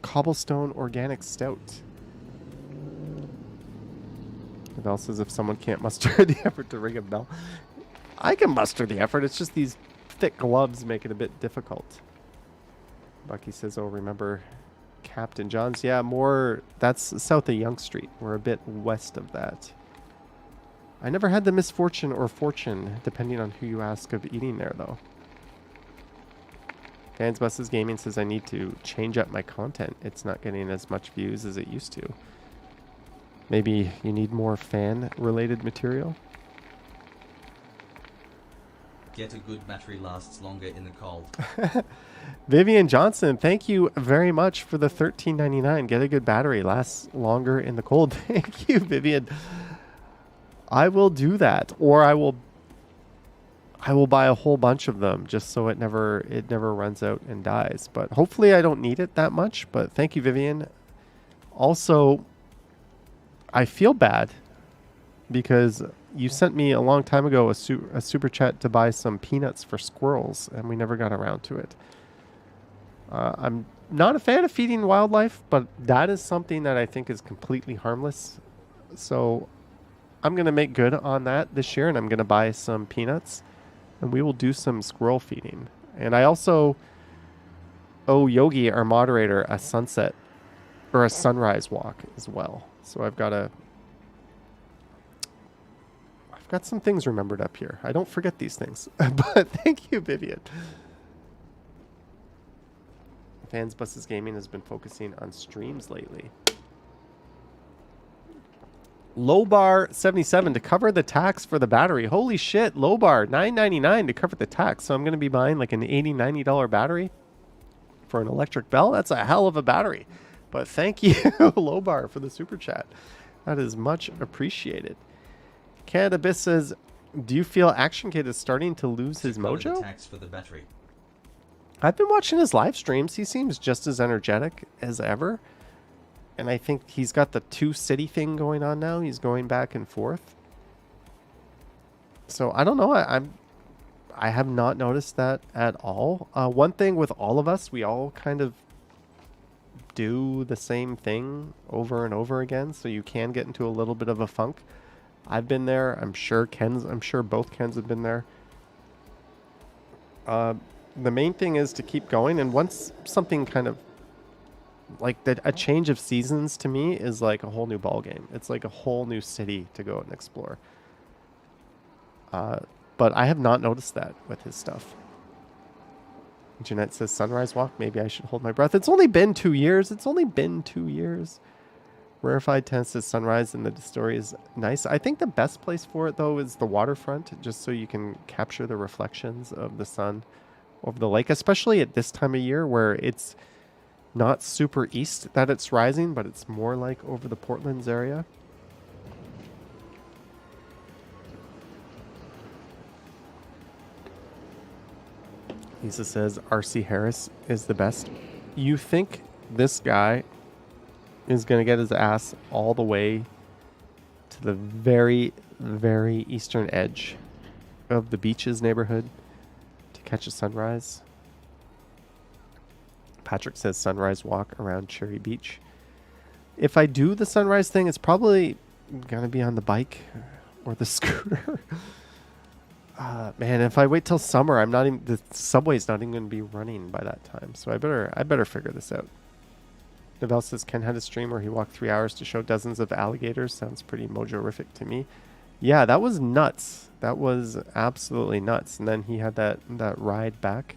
Cobblestone Organic Stout. Val says if someone can't muster the effort to ring a bell. I can muster the effort. It's just these thick gloves make it a bit difficult. Bucky says, oh, remember Captain John's? Yeah, more. That's south of Yonge Street. We're a bit west of that. I never had the misfortune or fortune, depending on who you ask, of eating there, though. Fans Buses Gaming says I need to change up my content. It's not getting as much views as it used to. Maybe you need more fan-related material? Get a good battery lasts longer in the cold. Vivian Johnson, thank you very much for the $13.99. Get a good battery, lasts longer in the cold. Thank you, Vivian. I will do that, or I will buy a whole bunch of them just so it never runs out and dies. But hopefully I don't need it that much. But thank you, Vivian. Also, I feel bad because you sent me a long time ago a super chat to buy some peanuts for squirrels, and we never got around to it. I'm not a fan of feeding wildlife, but that is something that I think is completely harmless. So I'm going to make good on that this year, and I'm going to buy some peanuts, and we will do some squirrel feeding. And I also owe Yogi, our moderator, a sunset or a sunrise walk as well. So I've got some things remembered up here. I don't forget these things. But thank you, Vivian. Fans Buses Gaming has been focusing on streams lately. Lowbar77 to cover the tax for the battery. Holy shit, Lowbar, $9.99 to cover the tax. So I'm going to be buying like an $80, $90 battery for an electric bell. That's a hell of a battery. But thank you, Lowbar, for the super chat. That is much appreciated. Canada Biss says, do you feel Action Kid is starting to lose his mojo? The tax for the battery. I've been watching his live streams. He seems just as energetic as ever. And I think he's got the two city thing going on now. He's going back and forth. So I don't know. I have not noticed that at all. One thing with all of us, we all kind of do the same thing over and over again. So you can get into a little bit of a funk. I've been there. I'm sure both Kens have been there. the main thing is to keep going. And once something kind of like that, a change of seasons to me is like a whole new ball game. It's like a whole new city to go and explore. But I have not noticed that with his stuff. Jeanette says sunrise walk. Maybe I should hold my breath. It's only been 2 years. It's only been 2 years. Rarefied 10 says sunrise and the story is nice. I think the best place for it though is the waterfront, just so you can capture the reflections of the sun over the lake, especially at this time of year where it's not super east that it's rising, but it's more like over the Portlands area. Lisa says RC Harris is the best. You think this guy is going to get his ass all the way to the very, very eastern edge of the beaches neighborhood to catch a sunrise? Patrick says sunrise walk around Cherry Beach. If I do the sunrise thing, it's probably going to be on the bike or the scooter. Man, if I wait till summer, the subway's not even going to be running by that time. So I better figure this out. Novell says Ken had a stream where he walked 3 hours to show dozens of alligators. Sounds pretty mojo-rific to me. Yeah, that was nuts. That was absolutely nuts. And then he had that ride back.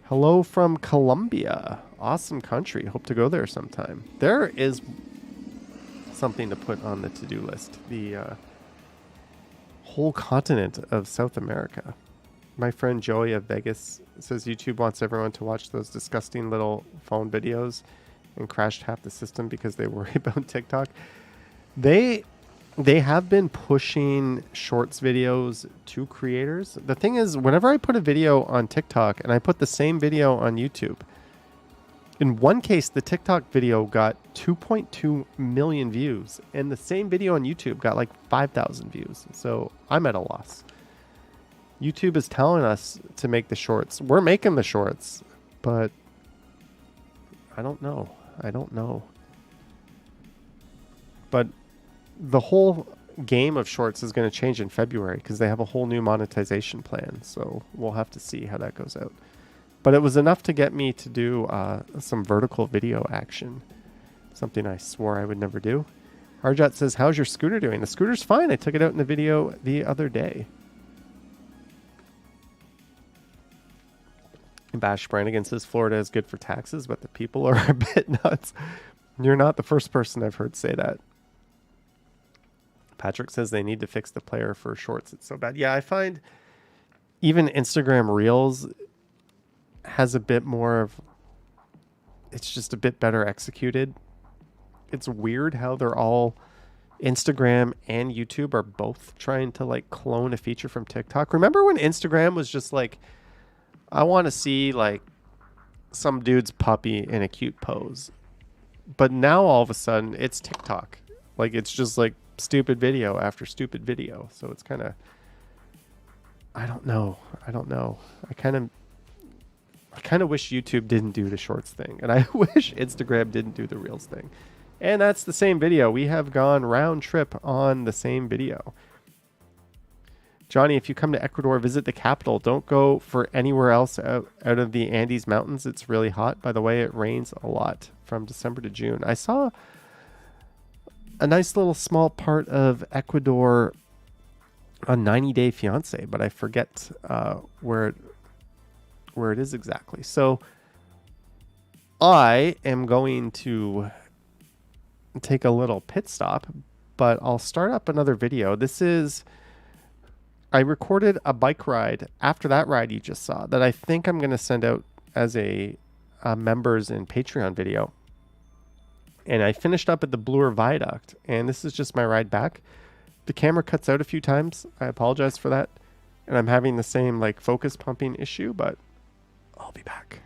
Hello from Colombia. Awesome country. Hope to go there sometime. There is something to put on the to-do list. The whole continent of South America. My friend Joey of Vegas says YouTube wants everyone to watch those disgusting little phone videos and crashed half the system because they worry about TikTok. They have been pushing shorts videos to creators. The thing is, whenever I put a video on TikTok and I put the same video on YouTube, in one case, the TikTok video got 2.2 million views, and the same video on YouTube got like 5,000 views. So I'm at a loss. YouTube is telling us to make the shorts. We're making the shorts, but I don't know. But the whole game of shorts is going to change in February because they have a whole new monetization plan. So we'll have to see how that goes out. But it was enough to get me to do some vertical video action. Something I swore I would never do. Harjot says, how's your scooter doing? The scooter's fine. I took it out in the video the other day. Bash Brannigan says, Florida is good for taxes, but the people are a bit nuts. You're not the first person I've heard say that. Patrick says they need to fix the player for shorts. It's so bad. Yeah, I find even Instagram Reels has a bit more of, it's just a bit better executed. It's weird how they're all, Instagram and YouTube are both trying to like clone a feature from TikTok. Remember when Instagram was just like, I want to see like some dude's puppy in a cute pose. But now all of a sudden it's TikTok. Like it's just like stupid video after stupid video. So it's kind of, I don't know. I kind of wish YouTube didn't do the shorts thing. And I wish Instagram didn't do the Reels thing. And that's the same video. We have gone round trip on the same video. Johnny, if you come to Ecuador, visit the capital. Don't go for anywhere else out of the Andes Mountains. It's really hot. By the way, it rains a lot from December to June. I saw a nice little small part of Ecuador on 90 Day Fiancé, but I forget where it is exactly. So I am going to take a little pit stop, but I'll start up another video. I recorded a bike ride after that ride you just saw that I think I'm going to send out as a members and Patreon video. And I finished up at the Bloor Viaduct, and this is just my ride back. The camera cuts out a few times. I apologize for that. And I'm having the same like focus pumping issue, but I'll be back.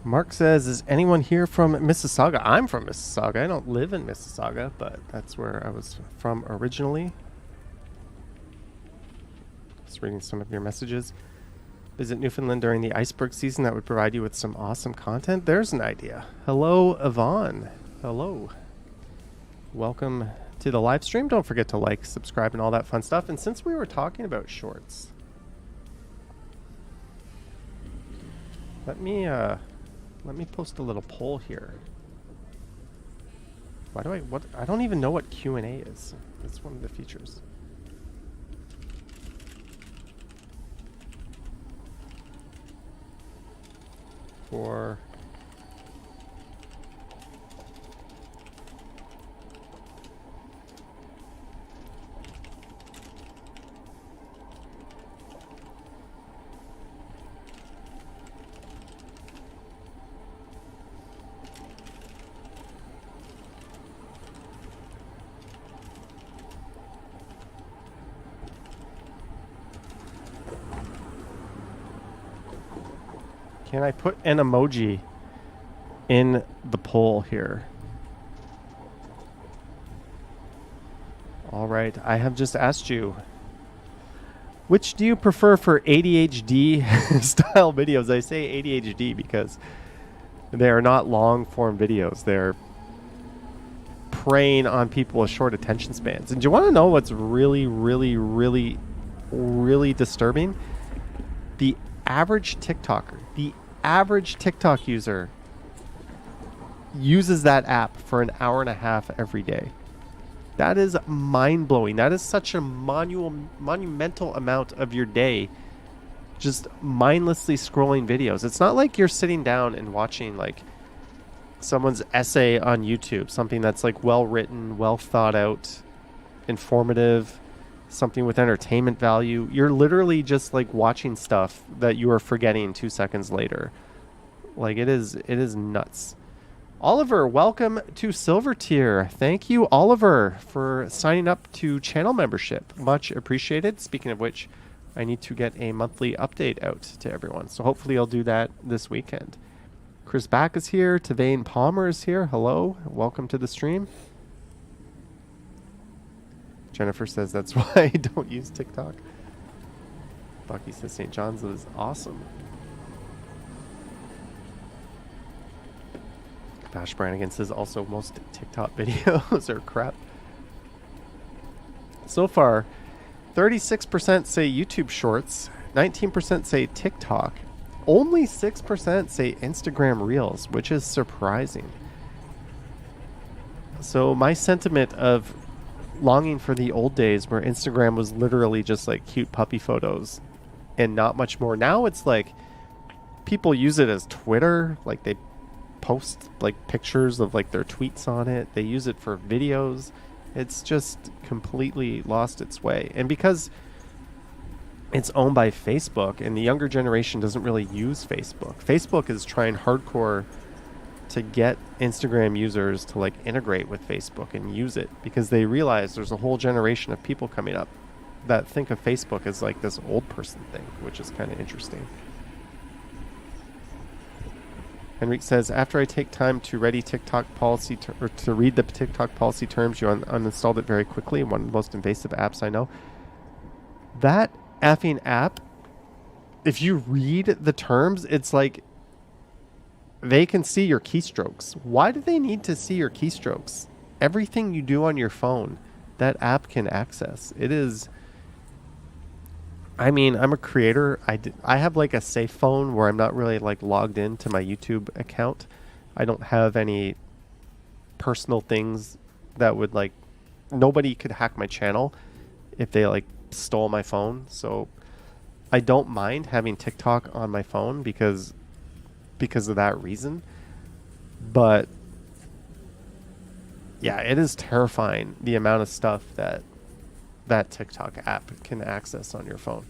Mark says, is anyone here from Mississauga? I'm from Mississauga. I don't live in Mississauga, but that's where I was from originally. Just reading some of your messages. Visit Newfoundland during the iceberg season. That would provide you with some awesome content. There's an idea. Hello, Yvonne. Hello. Welcome to the live stream. Don't forget to like, subscribe, and all that fun stuff. And since we were talking about shorts, let me post a little poll here. I don't even know what Q&A is. That's one of the features. For can I put an emoji in the poll here? All right, I have just asked you, which do you prefer for ADHD style videos? I say ADHD because they are not long form videos. They're preying on people with short attention spans. And do you want to know what's really, really, really, really disturbing? The average TikToker, the average TikTok user uses that app for an hour and a half every day. That is mind-blowing. That is such a monumental amount of your day just mindlessly scrolling videos. It's not like you're sitting down and watching like someone's essay on YouTube, something that's like well written, well thought out, informative, something with entertainment value. You're literally just like watching stuff that you are forgetting 2 seconds later. Like it is nuts. Oliver, welcome to Silver Tier. Thank you, Oliver, for signing up to channel membership. Much appreciated. Speaking of which, I need to get a monthly update out to everyone. So hopefully I'll do that this weekend. Chris Back is here. Tavane Palmer is here. Hello. Welcome to the stream. Jennifer says that's why I don't use TikTok. Bucky says St. John's is awesome. Bash Brannigan says also most TikTok videos are crap. So far, 36% say YouTube Shorts, 19% say TikTok, only 6% say Instagram Reels, which is surprising. So my sentiment of longing for the old days where Instagram was literally just like cute puppy photos and not much more. Now it's like people use it as Twitter, like they post like pictures of like their tweets on it. They use it for videos. It's just completely lost its way. And because it's owned by Facebook and the younger generation doesn't really use Facebook. Facebook is trying hardcore to get Instagram users to like integrate with Facebook and use it because they realize there's a whole generation of people coming up that think of Facebook as like this old person thing, which is kind of interesting. Henrik says, after I take time to read TikTok policy or to read the TikTok policy terms, you uninstalled it very quickly. One of the most invasive apps I know. That effing app, if you read the terms, it's like they can see your keystrokes. Why do they need to see your keystrokes? Everything you do on your phone, that app can access. It is... I mean, I'm a creator. I have like a safe phone where I'm not really like logged into my YouTube account. I don't have any personal things that would like... Nobody could hack my channel if they like stole my phone. So I don't mind having TikTok on my phone because of that reason. But yeah, it is terrifying the amount of stuff that TikTok app can access on your phone.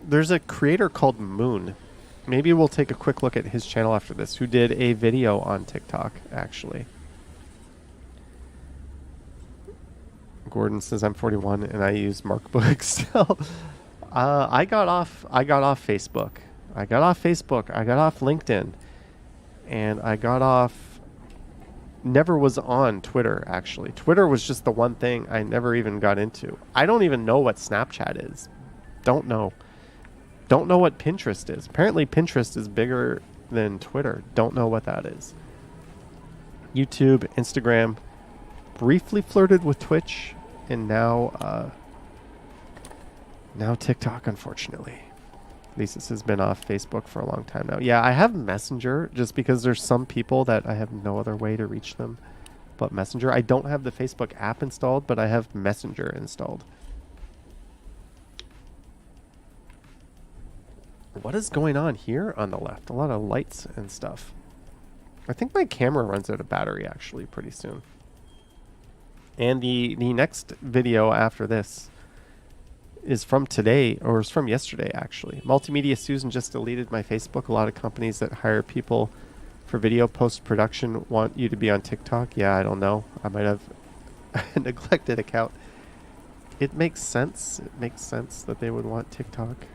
There's a creator called Moon. Maybe we'll take a quick look at his channel after this, who did a video on TikTok, actually. Gordon says, I'm 41 and I use MarkBook still. I got off Facebook. I got off Facebook. I got off LinkedIn. And I got off, never was on Twitter, actually. Twitter was just the one thing I never even got into. I don't even know what Snapchat is. Don't know. Don't know what Pinterest is. Apparently Pinterest is bigger than Twitter. Don't know what that is. YouTube, Instagram, briefly flirted with Twitch, and now TikTok, unfortunately. Lisa's has been off Facebook for a long time now. Yeah, I have Messenger just because there's some people that I have no other way to reach them but Messenger. I don't have the Facebook app installed, but I have Messenger installed. What is going on here on the left? A lot of lights and stuff. I think my camera runs out of battery actually pretty soon. And the next video after this is from today, or is from yesterday actually. Multimedia Susan just deleted my Facebook. A lot of companies that hire people for video post-production want you to be on TikTok. Yeah, I don't know. I might have a neglected account. It makes sense. It makes sense that they would want TikTok.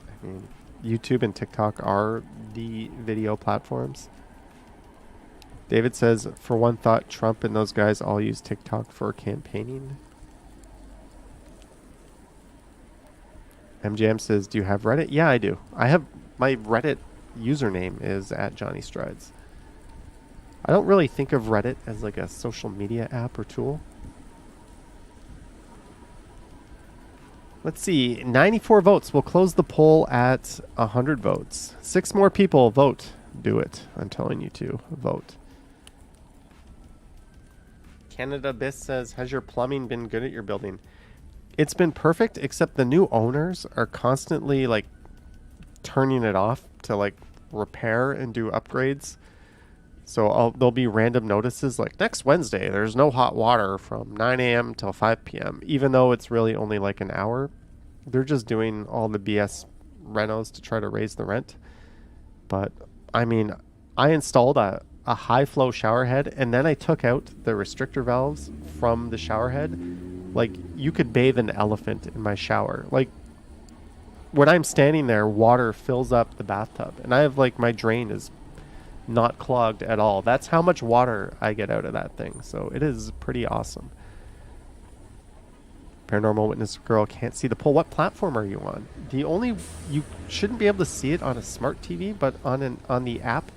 I mean, YouTube and TikTok are the video platforms. David says, for one thought, Trump and those guys all use TikTok for campaigning. MJM says, do you have Reddit? Yeah, I do. I have, my Reddit username is @JohnnyStrides. I don't really think of Reddit as like a social media app or tool. Let's see, 94 votes. We'll close the poll at 100 votes. 6 more people vote. Do it. I'm telling you to vote. Canada Biss says, has your plumbing been good at your building? It's been perfect, except the new owners are constantly like turning it off to like repair and do upgrades. So there'll be random notices like next Wednesday, there's no hot water from 9 a.m. till 5 p.m. Even though it's really only like an hour. They're just doing all the BS renos to try to raise the rent. But I mean, I installed a high flow shower head, and then I took out the restrictor valves from the shower head. Like, you could bathe an elephant in my shower. Like, when I'm standing there, water fills up the bathtub, and I have like, my drain is not clogged at all. That's how much water I get out of that thing. So it is pretty awesome. Paranormal Witness Girl can't see the poll. What platform are you on? You shouldn't be able to see it on a smart TV, but on the app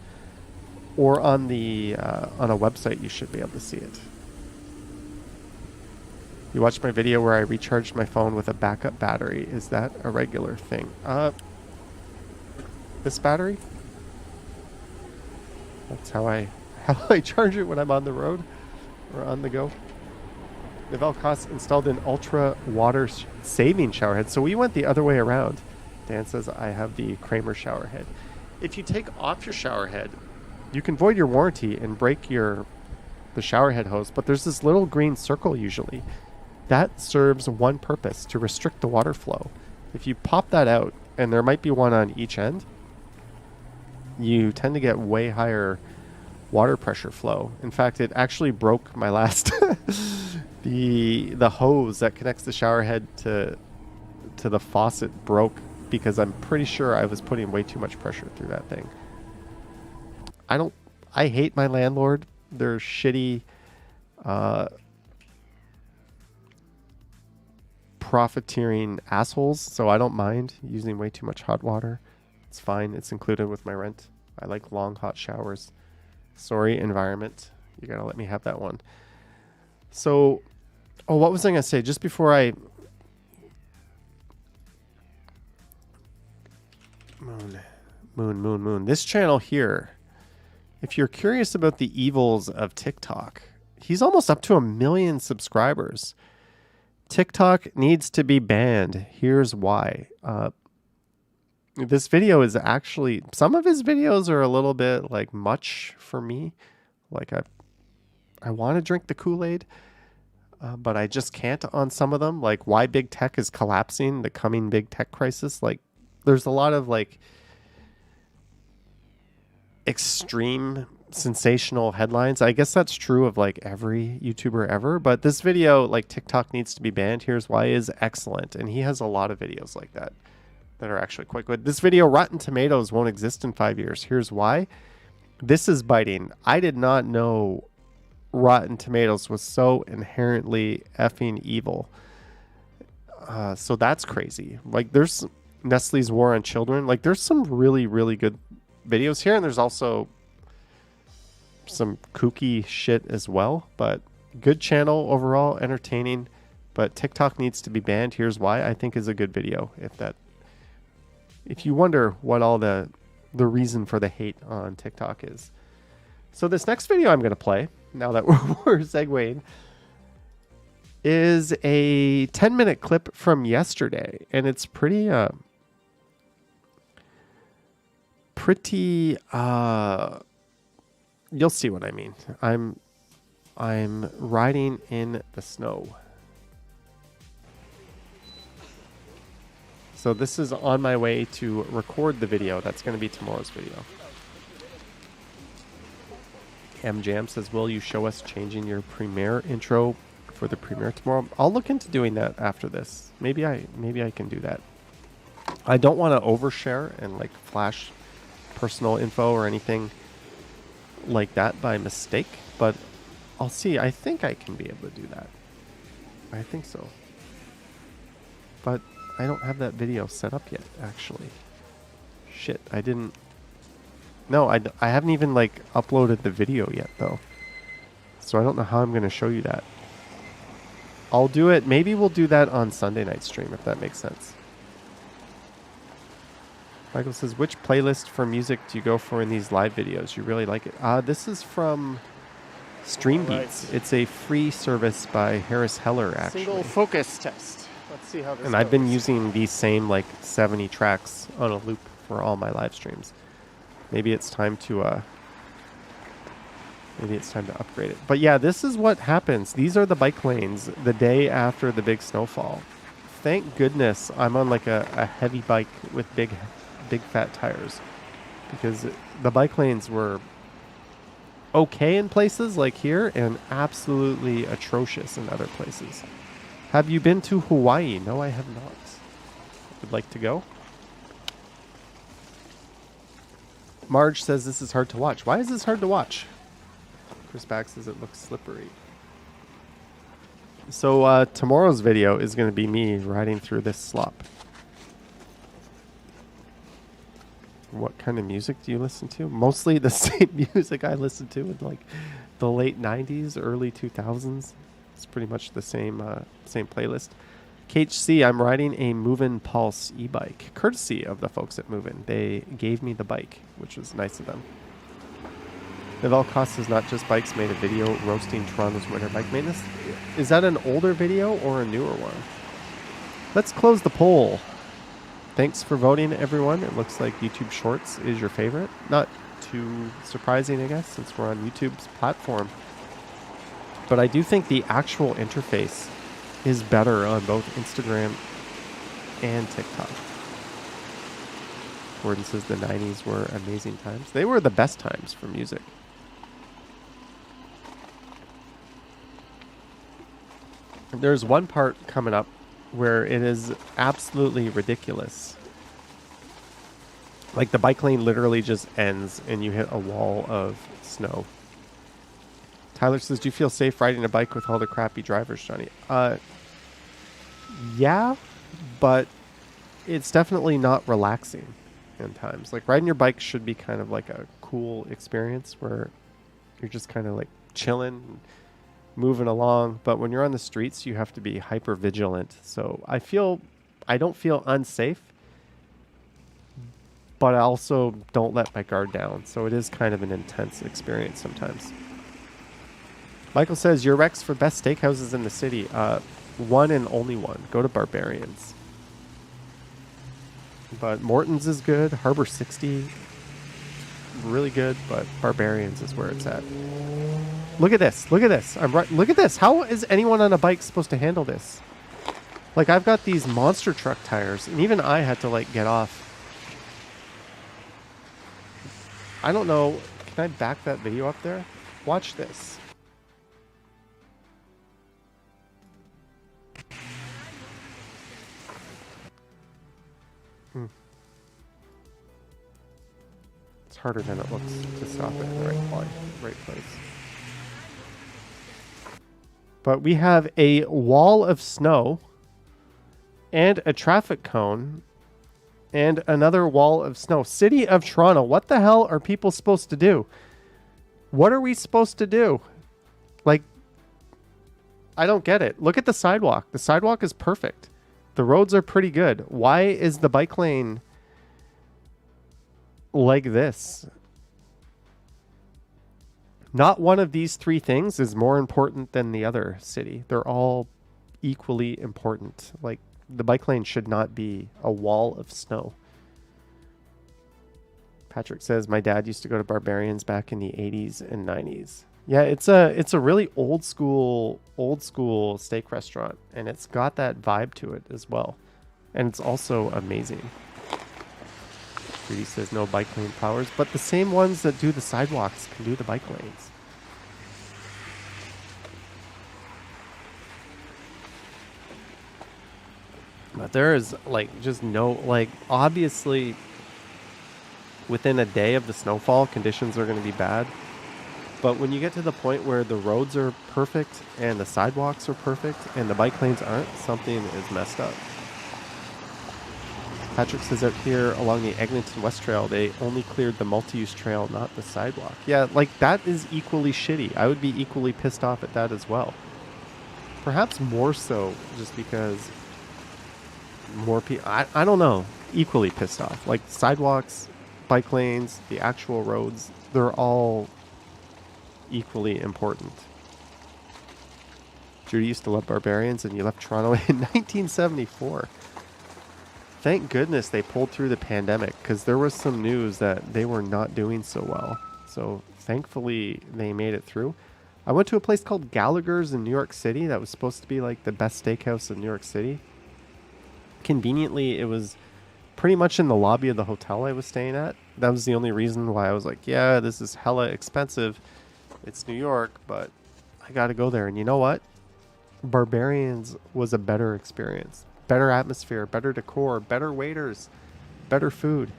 or on on a website you should be able to see it. You watched my video where I recharged my phone with a backup battery. Is that a regular thing? This battery? That's how I charge it when I'm on the road or on the go. Nivelcos installed an ultra water saving shower head. So we went the other way around. Dan says I have the Kramer shower head. If you take off your shower head, you can void your warranty and break the shower head hose, but there's this little green circle usually. That serves one purpose, to restrict the water flow. If you pop that out, and there might be one on each end, you tend to get way higher water pressure flow. In fact, it actually broke my last the hose that connects the shower head to the faucet broke because I'm pretty sure I was putting way too much pressure through that thing. I hate my landlord. They're shitty profiteering assholes, so I don't mind using way too much hot water. It's fine. It's included with my rent. I like long hot showers. Sorry, environment. You gotta let me have that one. So, what was I gonna say? Just before I... Moon. This channel here, if you're curious about the evils of TikTok, he's almost up to 1 million subscribers. TikTok needs to be banned. Here's why. This video is actually, some of his videos are a little bit like much for me. Like I want to drink the Kool-Aid, but I just can't on some of them. Like why big tech is collapsing, the coming big tech crisis. Like there's a lot of like extreme sensational headlines. I guess that's true of like every YouTuber ever, but this video, like TikTok needs to be banned, here's why, is excellent. And he has a lot of videos like that that are actually quite good. This video, Rotten Tomatoes won't exist in 5 years. Here's why. This is biting. I did not know Rotten Tomatoes was so inherently effing evil. So that's crazy. Like there's Nestle's War on Children. Like there's some really, really good videos here. And there's also some kooky shit as well, but good channel overall, entertaining. But TikTok needs to be banned. Here's why. I think is a good video. If you wonder what all the reason for the hate on TikTok is. So this next video I'm going to play, now that we're segueing, is a 10-minute clip from yesterday, and it's pretty you'll see what I mean. I'm riding in the snow. So this is on my way to record the video. That's going to be tomorrow's video. M Jam says, will you show us changing your Premiere intro for the Premiere tomorrow? I'll look into doing that after this. Maybe I can do that. I don't want to overshare and like flash personal info or anything like that by mistake, but I'll see. I think I can be able to do that. I think so. But I don't have that video set up yet, actually. Shit, I didn't... No, I haven't even, like, uploaded the video yet, though. So I don't know how I'm going to show you that. I'll do it. Maybe we'll do that on Sunday night stream, if that makes sense. Michael says, which playlist for music do you go for in these live videos? You really like it? This is from Stream Beats. Right. It's a free service by Harris Heller, actually. Single focus test. Let's see how this And goes. I've been using these same, like, 70 tracks on a loop for all my live streams. Maybe it's time to upgrade it. But yeah, this is what happens. These are the bike lanes the day after the big snowfall. Thank goodness I'm on like a heavy bike with big fat tires, because the bike lanes were okay in places like here and absolutely atrocious in other places. Have you been to Hawaii? No, I have not. Would like to go. Marge says this is hard to watch. Why is this hard to watch? Chris Back says it looks slippery. So tomorrow's video is going to be me riding through this slop. What kind of music do you listen to? Mostly the same music I listened to in like the late 90s, early 2000s. It's pretty much the same playlist. KHC, I'm riding a Movin' Pulse e-bike, courtesy of the folks at Movin'. They gave me the bike, which was nice of them. Naval Cost is not just bikes, made a video roasting Toronto's winter bike maintenance. Is that an older video or a newer one? Let's close the poll. Thanks for voting, everyone. It looks like YouTube Shorts is your favorite. Not too surprising, I guess, since we're on YouTube's platform. But I do think the actual interface is better on both Instagram and TikTok. Gordon says the 90s were amazing times. They were the best times for music. There's one part coming up where it is absolutely ridiculous. Like the bike lane literally just ends and you hit a wall of snow. Tyler says, do you feel safe riding a bike with all the crappy drivers, Johnny? Yeah, but it's definitely not relaxing in times. Like riding your bike should be kind of like a cool experience where you're just kind of like chilling, moving along. But when you're on the streets, you have to be hyper vigilant. So I don't feel unsafe, but I also don't let my guard down. So it is kind of an intense experience sometimes. Michael says, your recs for best steakhouses in the city. One and only one. Go to Barbarians. But Morton's is good. Harbor 60, really good, but Barbarians is where it's at. Look at this. Look at this. Look at this. How is anyone on a bike supposed to handle this? Like, I've got these monster truck tires, and even I had to, like, get off. I don't know. Can I back that video up there? Watch this. It's harder than it looks to stop it in the right place. But we have a wall of snow and a traffic cone and another wall of snow. City of Toronto, what the hell are people supposed to do? What are we supposed to do? Like, I don't get it. Look at the sidewalk. The sidewalk is perfect. The roads are pretty good. Why is the bike lane like this? Not one of these three things is more important than the other, city. They're all equally important. Like, the bike lane should not be a wall of snow. Patrick says, my dad used to go to Barbarians back in the 80s and 90s. Yeah, it's a really old school steak restaurant, and it's got that vibe to it as well. And it's also amazing. Rudy says no bike lane flowers, but the same ones that do the sidewalks can do the bike lanes. But there is like just no, like, obviously within a day of the snowfall, conditions are going to be bad. But when you get to the point where the roads are perfect and the sidewalks are perfect and the bike lanes aren't, something is messed up. Patrick says out here along the Eglinton West Trail, they only cleared the multi-use trail, not the sidewalk. Yeah, like, that is equally shitty. I would be equally pissed off at that as well. Perhaps more so just because more people, I don't know, equally pissed off. Like, sidewalks, bike lanes, the actual roads, they're all equally important. Judy used to love Barbarians, and you left Toronto in 1974. Thank goodness they pulled through the pandemic, because there was some news that they were not doing so well. So thankfully they made it through. I went to a place called Gallagher's in New York City that was supposed to be like the best steakhouse in New York City. Conveniently, it was pretty much in the lobby of the hotel I was staying at. That was the only reason why I was like, yeah, this is hella expensive. It's New York, but I got to go there. And you know what? Barbarians was a better experience. Better atmosphere, better decor, better waiters, better food.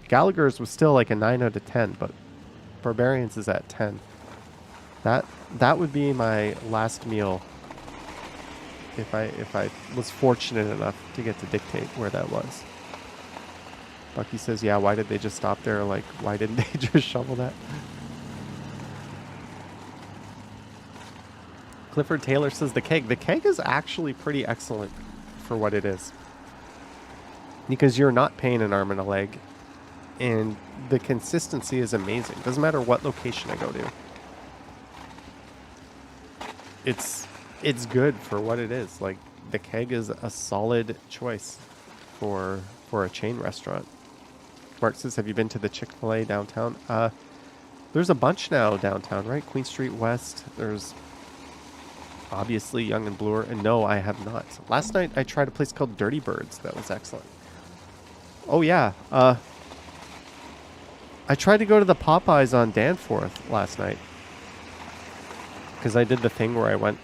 Gallagher's was still like a 9 out of 10, but Barbarians is at 10. That would be my last meal if I was fortunate enough to get to dictate where that was. Bucky says, yeah, why did they just stop there? Like, why didn't they just shovel that? Clifford Taylor says the keg. The keg is actually pretty excellent for what it is, because you're not paying an arm and a leg, and the consistency is amazing. Doesn't matter what location I go to. It's good for what it is. Like, the keg is a solid choice for a chain restaurant. Mark says, have you been to the Chick-fil-A downtown? There's a bunch now downtown, right? Queen Street West. There's obviously Yonge and Bloor, and no, I have not. Last night I tried a place called Dirty Birds that was excellent. Oh yeah, I tried to go to the Popeyes on Danforth last night, because I did the thing where I went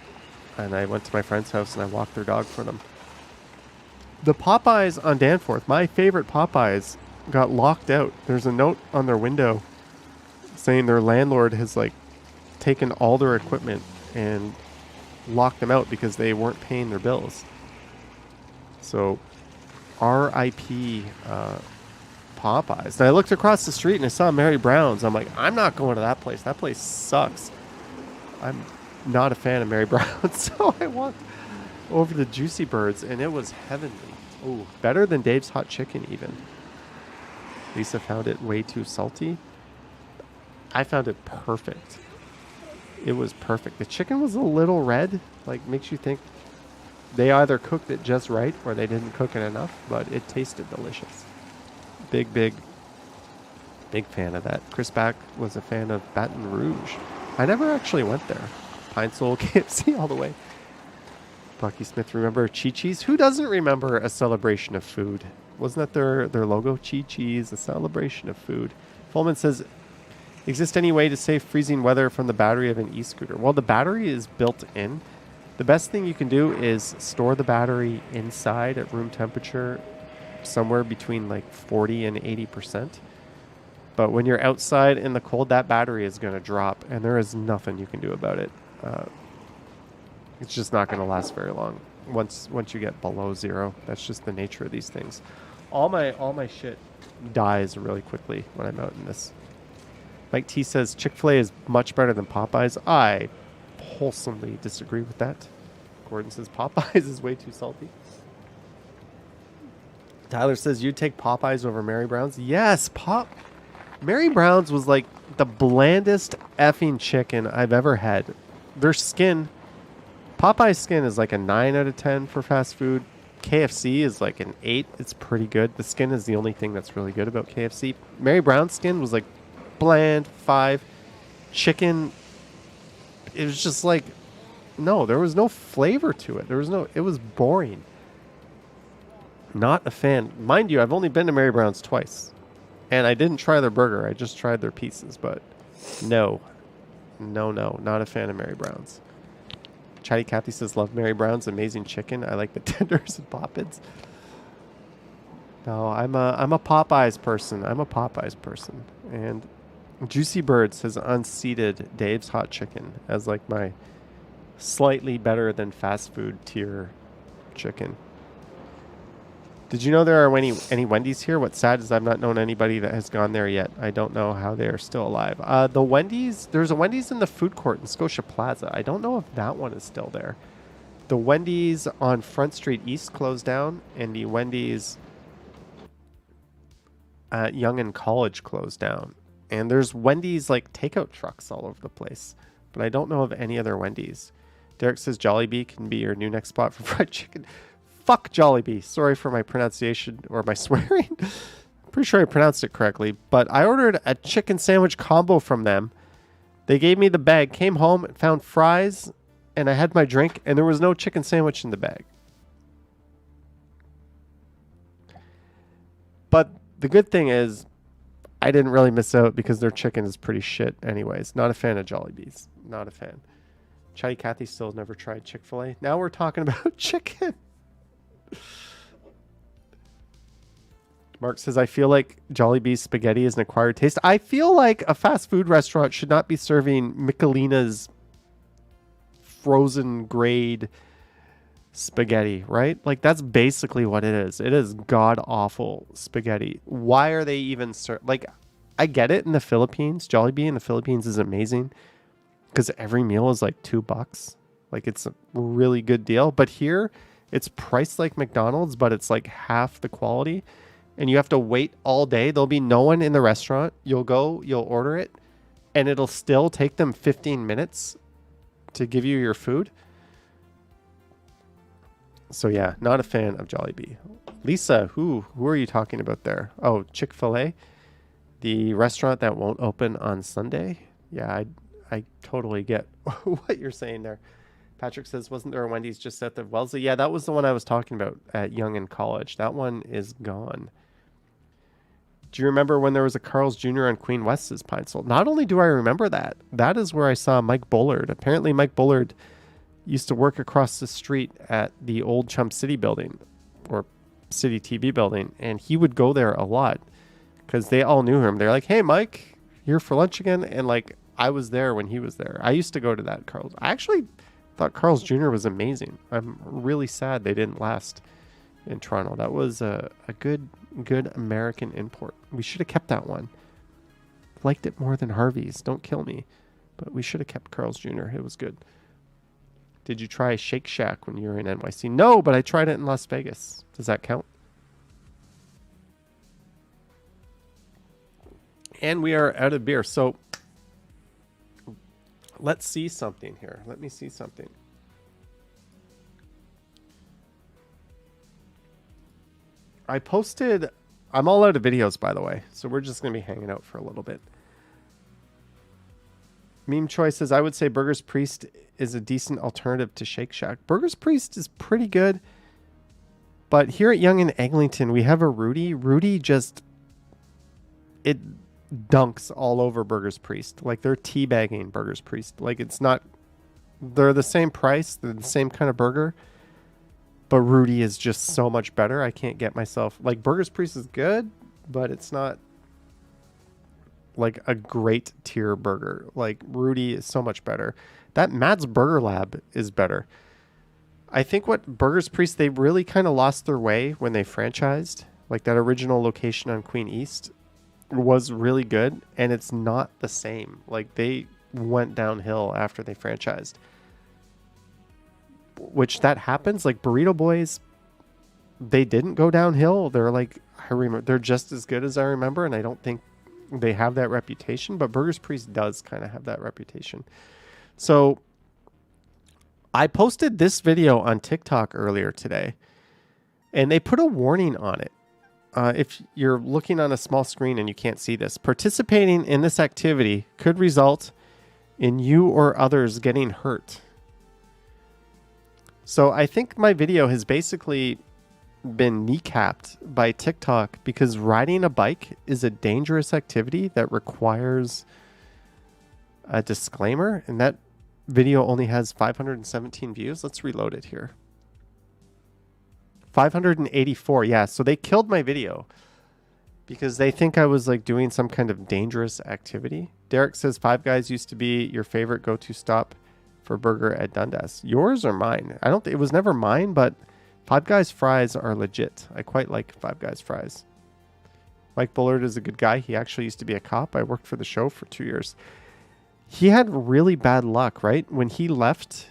to my friend's house and I walked their dog for them. The Popeyes on Danforth, my favorite Popeyes, got locked out. There's a note on their window saying their landlord has like taken all their equipment and locked them out because they weren't paying their bills. So RIP Popeyes. And I looked across the street and I saw Mary Brown's. I'm like, I'm not going to that place. That place sucks. I'm not a fan of Mary Brown's. So I walked over to Juicy Birds and it was heavenly. Oh, better than Dave's Hot Chicken even. Lisa found it way too salty. I found it perfect. It was perfect. The chicken was a little red, like makes you think they either cooked it just right or they didn't cook it enough, but it tasted delicious. Big fan of that. Chris Back was a fan of Baton Rouge. I never actually went there. Pine Sol KFC all the way. Bucky Smith, remember Chi-Chi's? Who doesn't remember a celebration of food? Wasn't that their logo? Chi-Chi's, a celebration of food. Pullman says, Exist any way to save freezing weather from the battery of an e-scooter? Well, the battery is built in. The best thing you can do is store the battery inside at room temperature, somewhere between like 40 and 80%. But when you're outside in the cold, that battery is going to drop, and there is nothing you can do about it. It's just not going to last very long. Once you get below zero, that's just the nature of these things. All my shit dies really quickly when I'm out in this. Mike T says Chick-fil-A is much better than Popeyes. I wholesomely disagree with that. Gordon says Popeyes is way too salty. Tyler says you'd take Popeyes over Mary Brown's. Yes, Mary Brown's was like the blandest effing chicken I've ever had. Their skin, Popeye's skin is like a 9 out of 10 for fast food. KFC is like an 8. It's pretty good. The skin is the only thing that's really good about KFC. Mary Brown's skin was like bland, 5. Chicken, it was just like, no, there was no flavor to it. It was boring. Not a fan. Mind you, I've only been to Mary Brown's twice. And I didn't try their burger. I just tried their pieces. But no, not a fan of Mary Brown's. Chatty Cathy says, love Mary Brown's amazing chicken. I like the tenders and Poppins. No, I'm a Popeyes person. And Juicy Birds has unseated Dave's Hot Chicken as like my slightly better than fast food tier chicken. Did you know there are any Wendy's here? What's sad is I've not known anybody that has gone there yet. I don't know how they are still alive. The Wendy's, there's a Wendy's in the food court in Scotia Plaza. I don't know if that one is still there. The Wendy's on Front Street East closed down, and the Wendy's at Yonge and College closed down. And there's Wendy's like takeout trucks all over the place, but I don't know of any other Wendy's. Derek says Jollibee can be your new next spot for fried chicken. Fuck Jollibee. Sorry for my pronunciation or my swearing. Pretty sure I pronounced it correctly. But I ordered a chicken sandwich combo from them. They gave me the bag, came home, found fries, and I had my drink, and there was no chicken sandwich in the bag. But the good thing is, I didn't really miss out because their chicken is pretty shit anyways. Not a fan of Jollibee's. Not a fan. Chatty Cathy still has never tried Chick-fil-A. Now we're talking about chicken. Mark says, I feel like Jollibee's spaghetti is an acquired taste. I feel like a fast food restaurant should not be serving Michelina's frozen grade spaghetti, right? Like, that's basically what it is. It is god-awful spaghetti. Why are they even like, I get it in the Philippines. Jollibee in the Philippines is amazing because every meal is like $2. Like, it's a really good deal. But here, it's priced like McDonald's, but it's like half the quality. And you have to wait all day. There'll be no one in the restaurant. You'll go, you'll order it, and it'll still take them 15 minutes to give you your food. So yeah, not a fan of Jollibee. Lisa, who are you talking about there? Oh, Chick-fil-A, the restaurant that won't open on Sunday. Yeah, I totally get what you're saying there. Patrick says, wasn't there a Wendy's just south of Wellesley? Yeah, that was the one I was talking about at Yonge and College. That one is gone. Do you remember when there was a Carl's Jr. on Queen West's Pine Sol? Not only do I remember that, that is where I saw Mike Bullard. Apparently Mike Bullard used to work across the street at the old Chum City building or City TV building, and he would go there a lot because they all knew him. They're like, hey, Mike, here for lunch again? And like, I was there when he was there. I used to go to that Carl's. I actually thought Carl's Jr. was amazing. I'm really sad they didn't last in Toronto. That was a good American import. We should have kept that one. Liked it more than Harvey's. Don't kill me. But we should have kept Carl's Jr. It was good. Did you try Shake Shack when you were in NYC? No, but I tried it in Las Vegas. Does that count? And we are out of beer. So let's see something here. Let me see something. I posted, I'm all out of videos, by the way, so we're just going to be hanging out for a little bit. Meme Choice says, I would say Burger's Priest is a decent alternative to Shake Shack. Burger's Priest is pretty good, but here at Yonge and Eglinton, we have a Rudy. Rudy just, dunks all over Burgers Priest. Like they're teabagging Burgers Priest. Like it's not, they're the same price, they're the same kind of burger, but Rudy is just so much better. I can't get myself, like Burgers Priest is good, but it's not like a great tier burger. Like Rudy is so much better. That Matt's Burger Lab is better. I think what Burgers Priest, they really kind of lost their way when they franchised. Like that original location on Queen East was really good, and it's not the same. Like they went downhill after they franchised, which that happens. Like Burrito Boys, they didn't go downhill. They're like, I remember, they're just as good as I remember, and I don't think they have that reputation, but Burgers Priest does kind of have that reputation. So I posted this video on TikTok earlier today, and they put a warning on it. If you're looking on a small screen and you can't see this, participating in this activity could result in you or others getting hurt. So I think my video has basically been kneecapped by TikTok because riding a bike is a dangerous activity that requires a disclaimer, and that video only has 517 views. Let's reload it here. 584. Yeah, so they killed my video because they think I was like doing some kind of dangerous activity. Derek says Five Guys used to be your favorite go-to stop for burger at Dundas. Yours or mine? I don't think it was never mine, but Five Guys fries are legit. I quite like Five Guys fries. Mike Bullard is a good guy. He actually used to be a cop. I worked for the show for 2 years. He had really bad luck, right? When he left,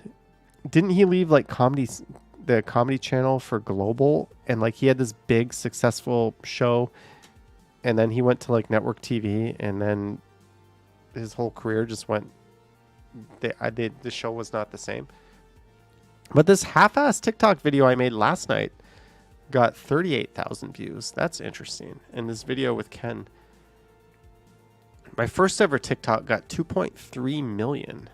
didn't he leave like the Comedy Channel for Global? And like he had this big successful show, and then he went to like network TV, and then his whole career just went, the show was not the same. But this half-assed TikTok video I made last night got 38,000 views. That's interesting. And this video with Ken, my first ever TikTok, got 2.3 million.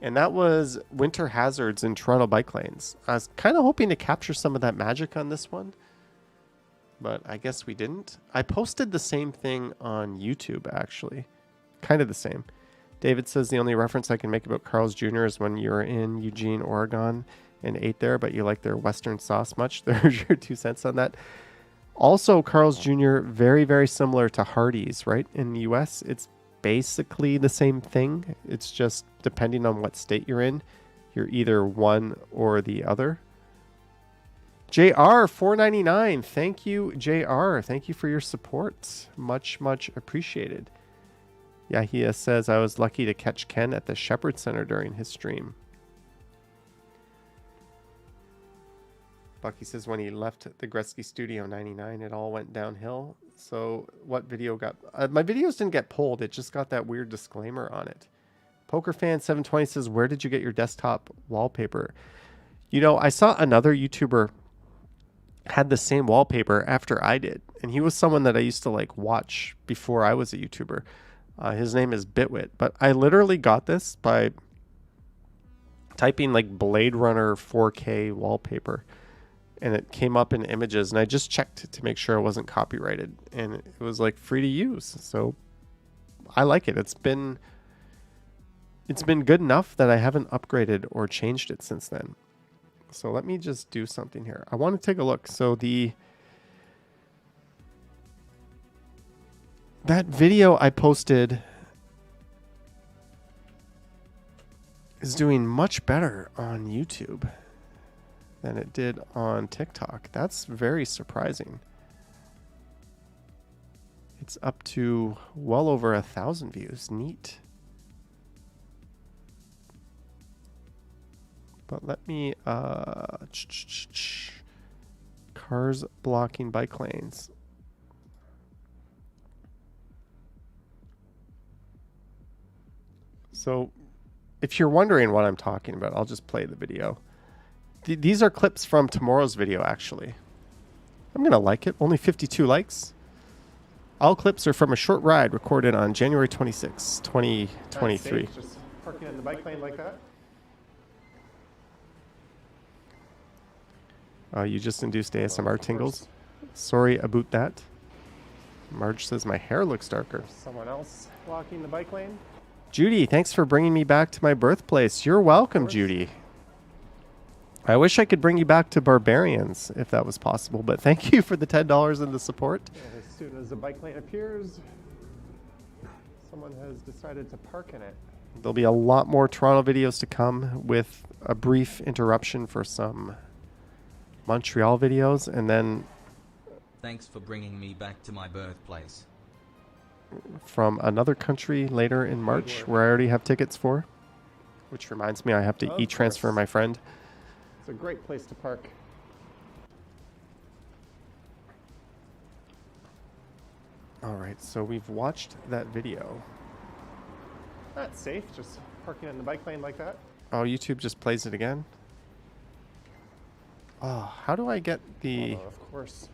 And that was winter hazards in Toronto bike lanes. I was kind of hoping to capture some of that magic on this one, but I guess we didn't. I posted the same thing on YouTube, actually. Kind of the same. David says the only reference I can make about Carl's Jr. is when you're in Eugene, Oregon and ate there, but you like their Western sauce much. There's your 2 cents on that. Also, Carl's Jr., very, very similar to Hardee's, right? In the US, it's basically the same thing. It's just depending on what state you're in, you're either one or the other. JR, $4.99. Thank you, JR. Thank you for your support. Much, much appreciated. Yahia says, I was lucky to catch Ken at the Shepherd Center during his stream. Bucky says, when he left the Gretzky Studio 99, it all went downhill. So what video got... my videos didn't get pulled. It just got that weird disclaimer on it. PokerFan720 says, where did you get your desktop wallpaper? You know, I saw another YouTuber had the same wallpaper after I did. And he was someone that I used to like watch before I was a YouTuber. His name is Bitwit. But I literally got this by typing like Blade Runner 4K wallpaper. And it came up in images, and I just checked to make sure it wasn't copyrighted, and it was like free to use. So I like it. It's been good enough that I haven't upgraded or changed it since then. So let me just do something here. I want to take a look. So that video I posted is doing much better on YouTube than it did on TikTok. That's very surprising. It's up to well over 1,000 views. Neat. But let me cars blocking bike lanes. So if you're wondering what I'm talking about, I'll just play the video. These are clips from tomorrow's video, actually. I'm going to like it. Only 52 likes. All clips are from a short ride recorded on January 26, 2023. Just parking in the bike lane like that. You just induced ASMR tingles. Sorry about that. Marge says my hair looks darker. Someone else blocking the bike lane. Judy, thanks for bringing me back to my birthplace. You're welcome, Judy. I wish I could bring you back to Barbarians if that was possible, but thank you for the $10 and the support. And as soon as the bike lane appears, someone has decided to park in it. There'll be a lot more Toronto videos to come with a brief interruption for some Montreal videos, and then Thanks for bringing me back to my birthplace. from another country later in March where I already have tickets for, which reminds me I have to Of e-transfer course. my friend. It's a great place to park. All right, so we've watched that video. That's safe, just parking in the bike lane like that. Oh, YouTube just plays it again? Oh, how do I get the... Oh, of course.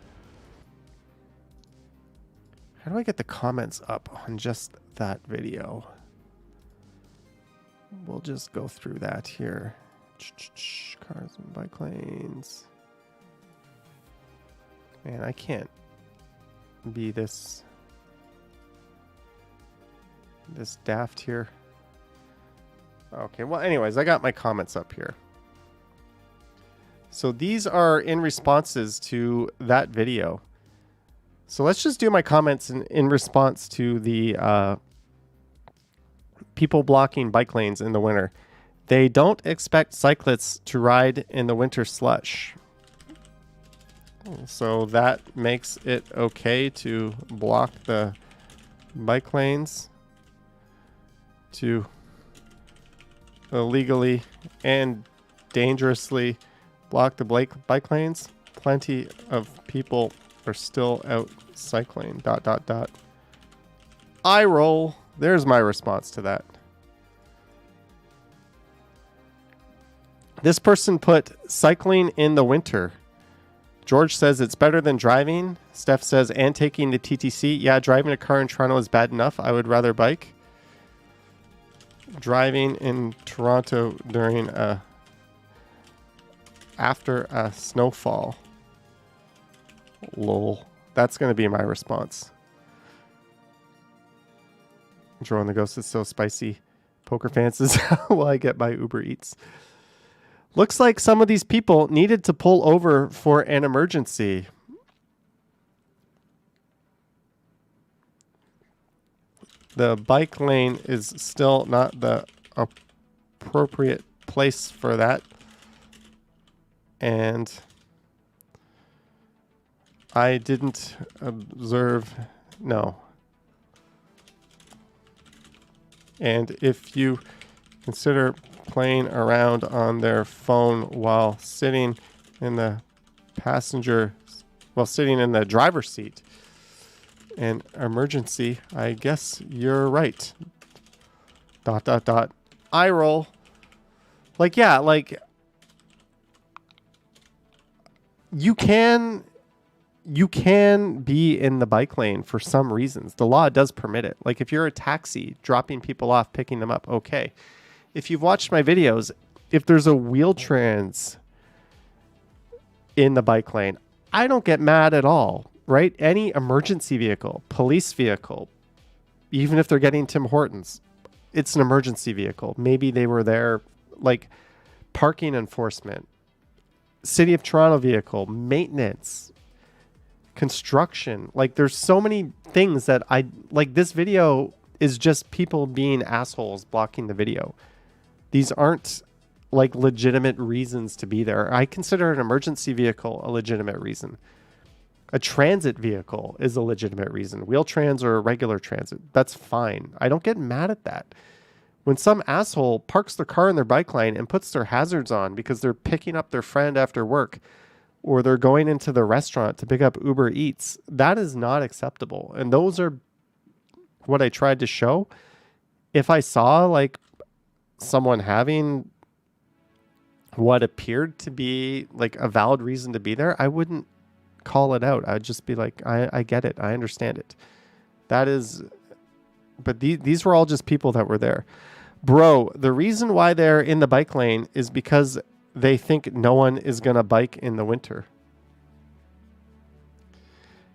How do I get the comments up on just that video? We'll just go through that here. Cars and bike lanes. Man, I can't be this daft here. Okay, well, anyways, I got my comments up here. So these are in responses to that video. So let's just do my comments in response to the people blocking bike lanes in the winter. They don't expect cyclists to ride in the winter slush. So that makes it okay to block the bike lanes, to illegally and dangerously block the bike lanes. Plenty of people are still out cycling. ... I roll. There's my response to that. This person put cycling in the winter. George says it's better than driving. Steph says, and taking the TTC. Yeah, driving a car in Toronto is bad enough. I would rather bike. Driving in Toronto during after a snowfall. Lol. That's going to be my response. Drawing the Ghost is so spicy. Poker fans is how I get my Uber Eats. Looks like some of these people needed to pull over for an emergency. The bike lane is still not the appropriate place for that. And I didn't observe, no. And if you consider playing around on their phone while sitting in the driver's seat, an emergency, I guess you're right. ... I roll. Like, yeah, like you can be in the bike lane for some reasons. The law does permit it. Like if you're a taxi dropping people off, picking them up, okay. If you've watched my videos, if there's a wheel trans in the bike lane, I don't get mad at all, right? Any emergency vehicle, police vehicle, even if they're getting Tim Hortons, it's an emergency vehicle. Maybe they were there, like parking enforcement, City of Toronto vehicle, maintenance, construction. Like there's so many things that I like. This video is just people being assholes blocking the video. These aren't like legitimate reasons to be there. I consider an emergency vehicle a legitimate reason. A transit vehicle is a legitimate reason. Wheel trans or regular transit, that's fine. I don't get mad at that. When some asshole parks their car in their bike lane and puts their hazards on because they're picking up their friend after work or they're going into the restaurant to pick up Uber Eats, that is not acceptable. And those are what I tried to show. If I saw like someone having what appeared to be like a valid reason to be there, I wouldn't call it out. I'd just be like, I get it. I understand it. That is, but these were all just people that were there. Bro, the reason why they're in the bike lane is because they think no one is going to bike in the winter.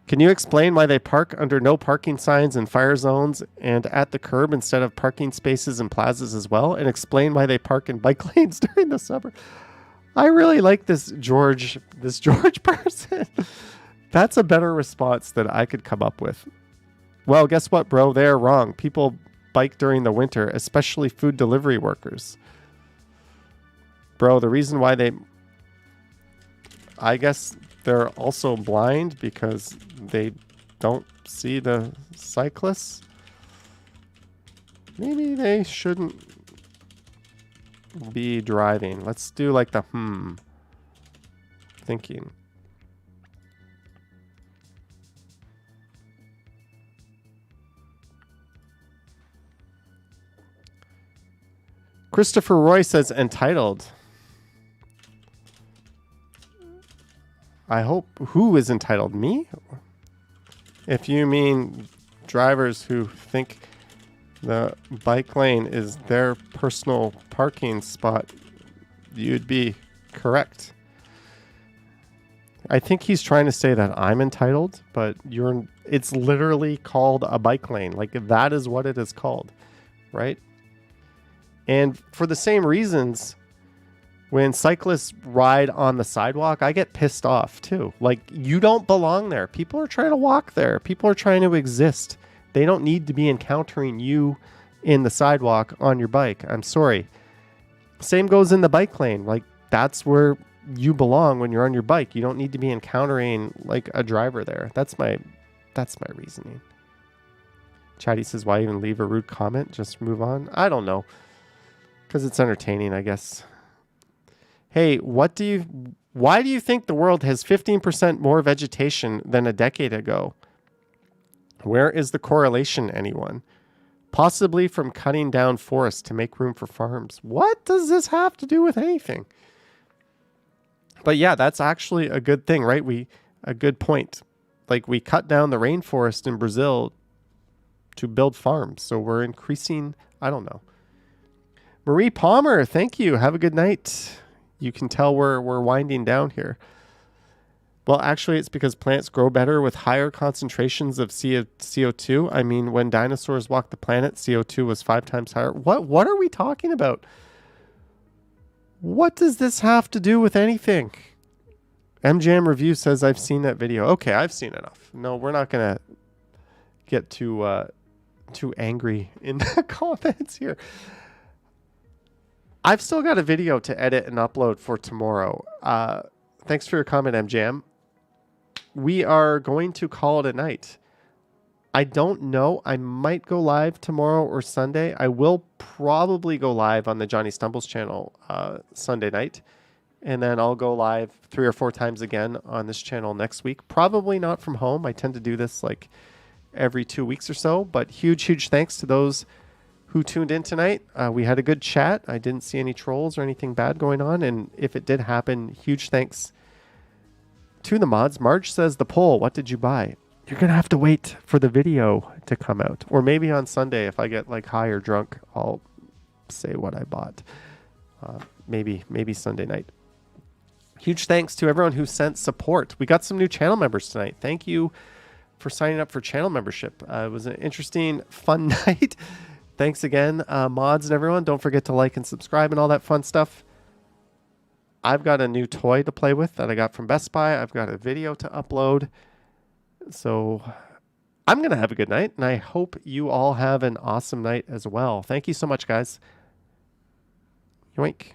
Can you explain why they park under no parking signs in fire zones and at the curb instead of parking spaces and plazas as well? And explain why they park in bike lanes during the summer. I really like this George person. That's a better response than I could come up with. Well, guess what, bro? They're wrong. People bike during the winter, especially food delivery workers. Bro, the reason why I guess they're also blind because they don't see the cyclists. Maybe they shouldn't be driving. Let's do like the thinking. Christopher Roy says entitled. I hope. Who is entitled? Me? If you mean drivers who think the bike lane is their personal parking spot, you'd be correct. I think he's trying to say that I'm entitled, but it's literally called a bike lane. Like, that is what it is called, right? And for the same reasons, when cyclists ride on the sidewalk, I get pissed off too. Like, you don't belong there. People are trying to walk there. People are trying to exist. They don't need to be encountering you in the sidewalk on your bike. I'm sorry. Same goes in the bike lane. Like, that's where you belong when you're on your bike. You don't need to be encountering like a driver there. That's my reasoning. Chatty says, why even leave a rude comment? Just move on. I don't know. Because it's entertaining, I guess. Hey, why do you think the world has 15% more vegetation than a decade ago? Where is the correlation, anyone? Possibly from cutting down forests to make room for farms. What does this have to do with anything? But yeah, that's actually a good thing, right? A good point. Like, we cut down the rainforest in Brazil to build farms. So we're increasing, I don't know. Marie Palmer, thank you. Have a good night. You can tell we're winding down here. Well, actually, it's because plants grow better with higher concentrations of CO2. I mean, when dinosaurs walked the planet, CO2 was 5 times higher. What are we talking about? What does this have to do with anything? MJM Review says, I've seen that video. Okay, I've seen enough. No, we're not going to get too angry in the comments here. I've still got a video to edit and upload for tomorrow. Thanks for your comment, MJM. We are going to call it a night. I don't know. I might go live tomorrow or Sunday. I will probably go live on the Johnny Stumbles channel Sunday night. And then I'll go live 3 or 4 times again on this channel next week. Probably not from home. I tend to do this like every 2 weeks or so. But huge thanks to those who tuned in tonight. We had a good chat. I didn't see any trolls or anything bad going on. And if it did happen, huge thanks to the mods. Marge says, the poll, what did you buy? You're going to have to wait for the video to come out. Or maybe on Sunday, if I get like high or drunk, I'll say what I bought. Maybe Sunday night. Huge thanks to everyone who sent support. We got some new channel members tonight. Thank you for signing up for channel membership. It was an interesting, fun night. Thanks again, mods and everyone. Don't forget to like and subscribe and all that fun stuff. I've got a new toy to play with that I got from Best Buy. I've got a video to upload. So I'm going to have a good night, and I hope you all have an awesome night as well. Thank you so much, guys. Yoink.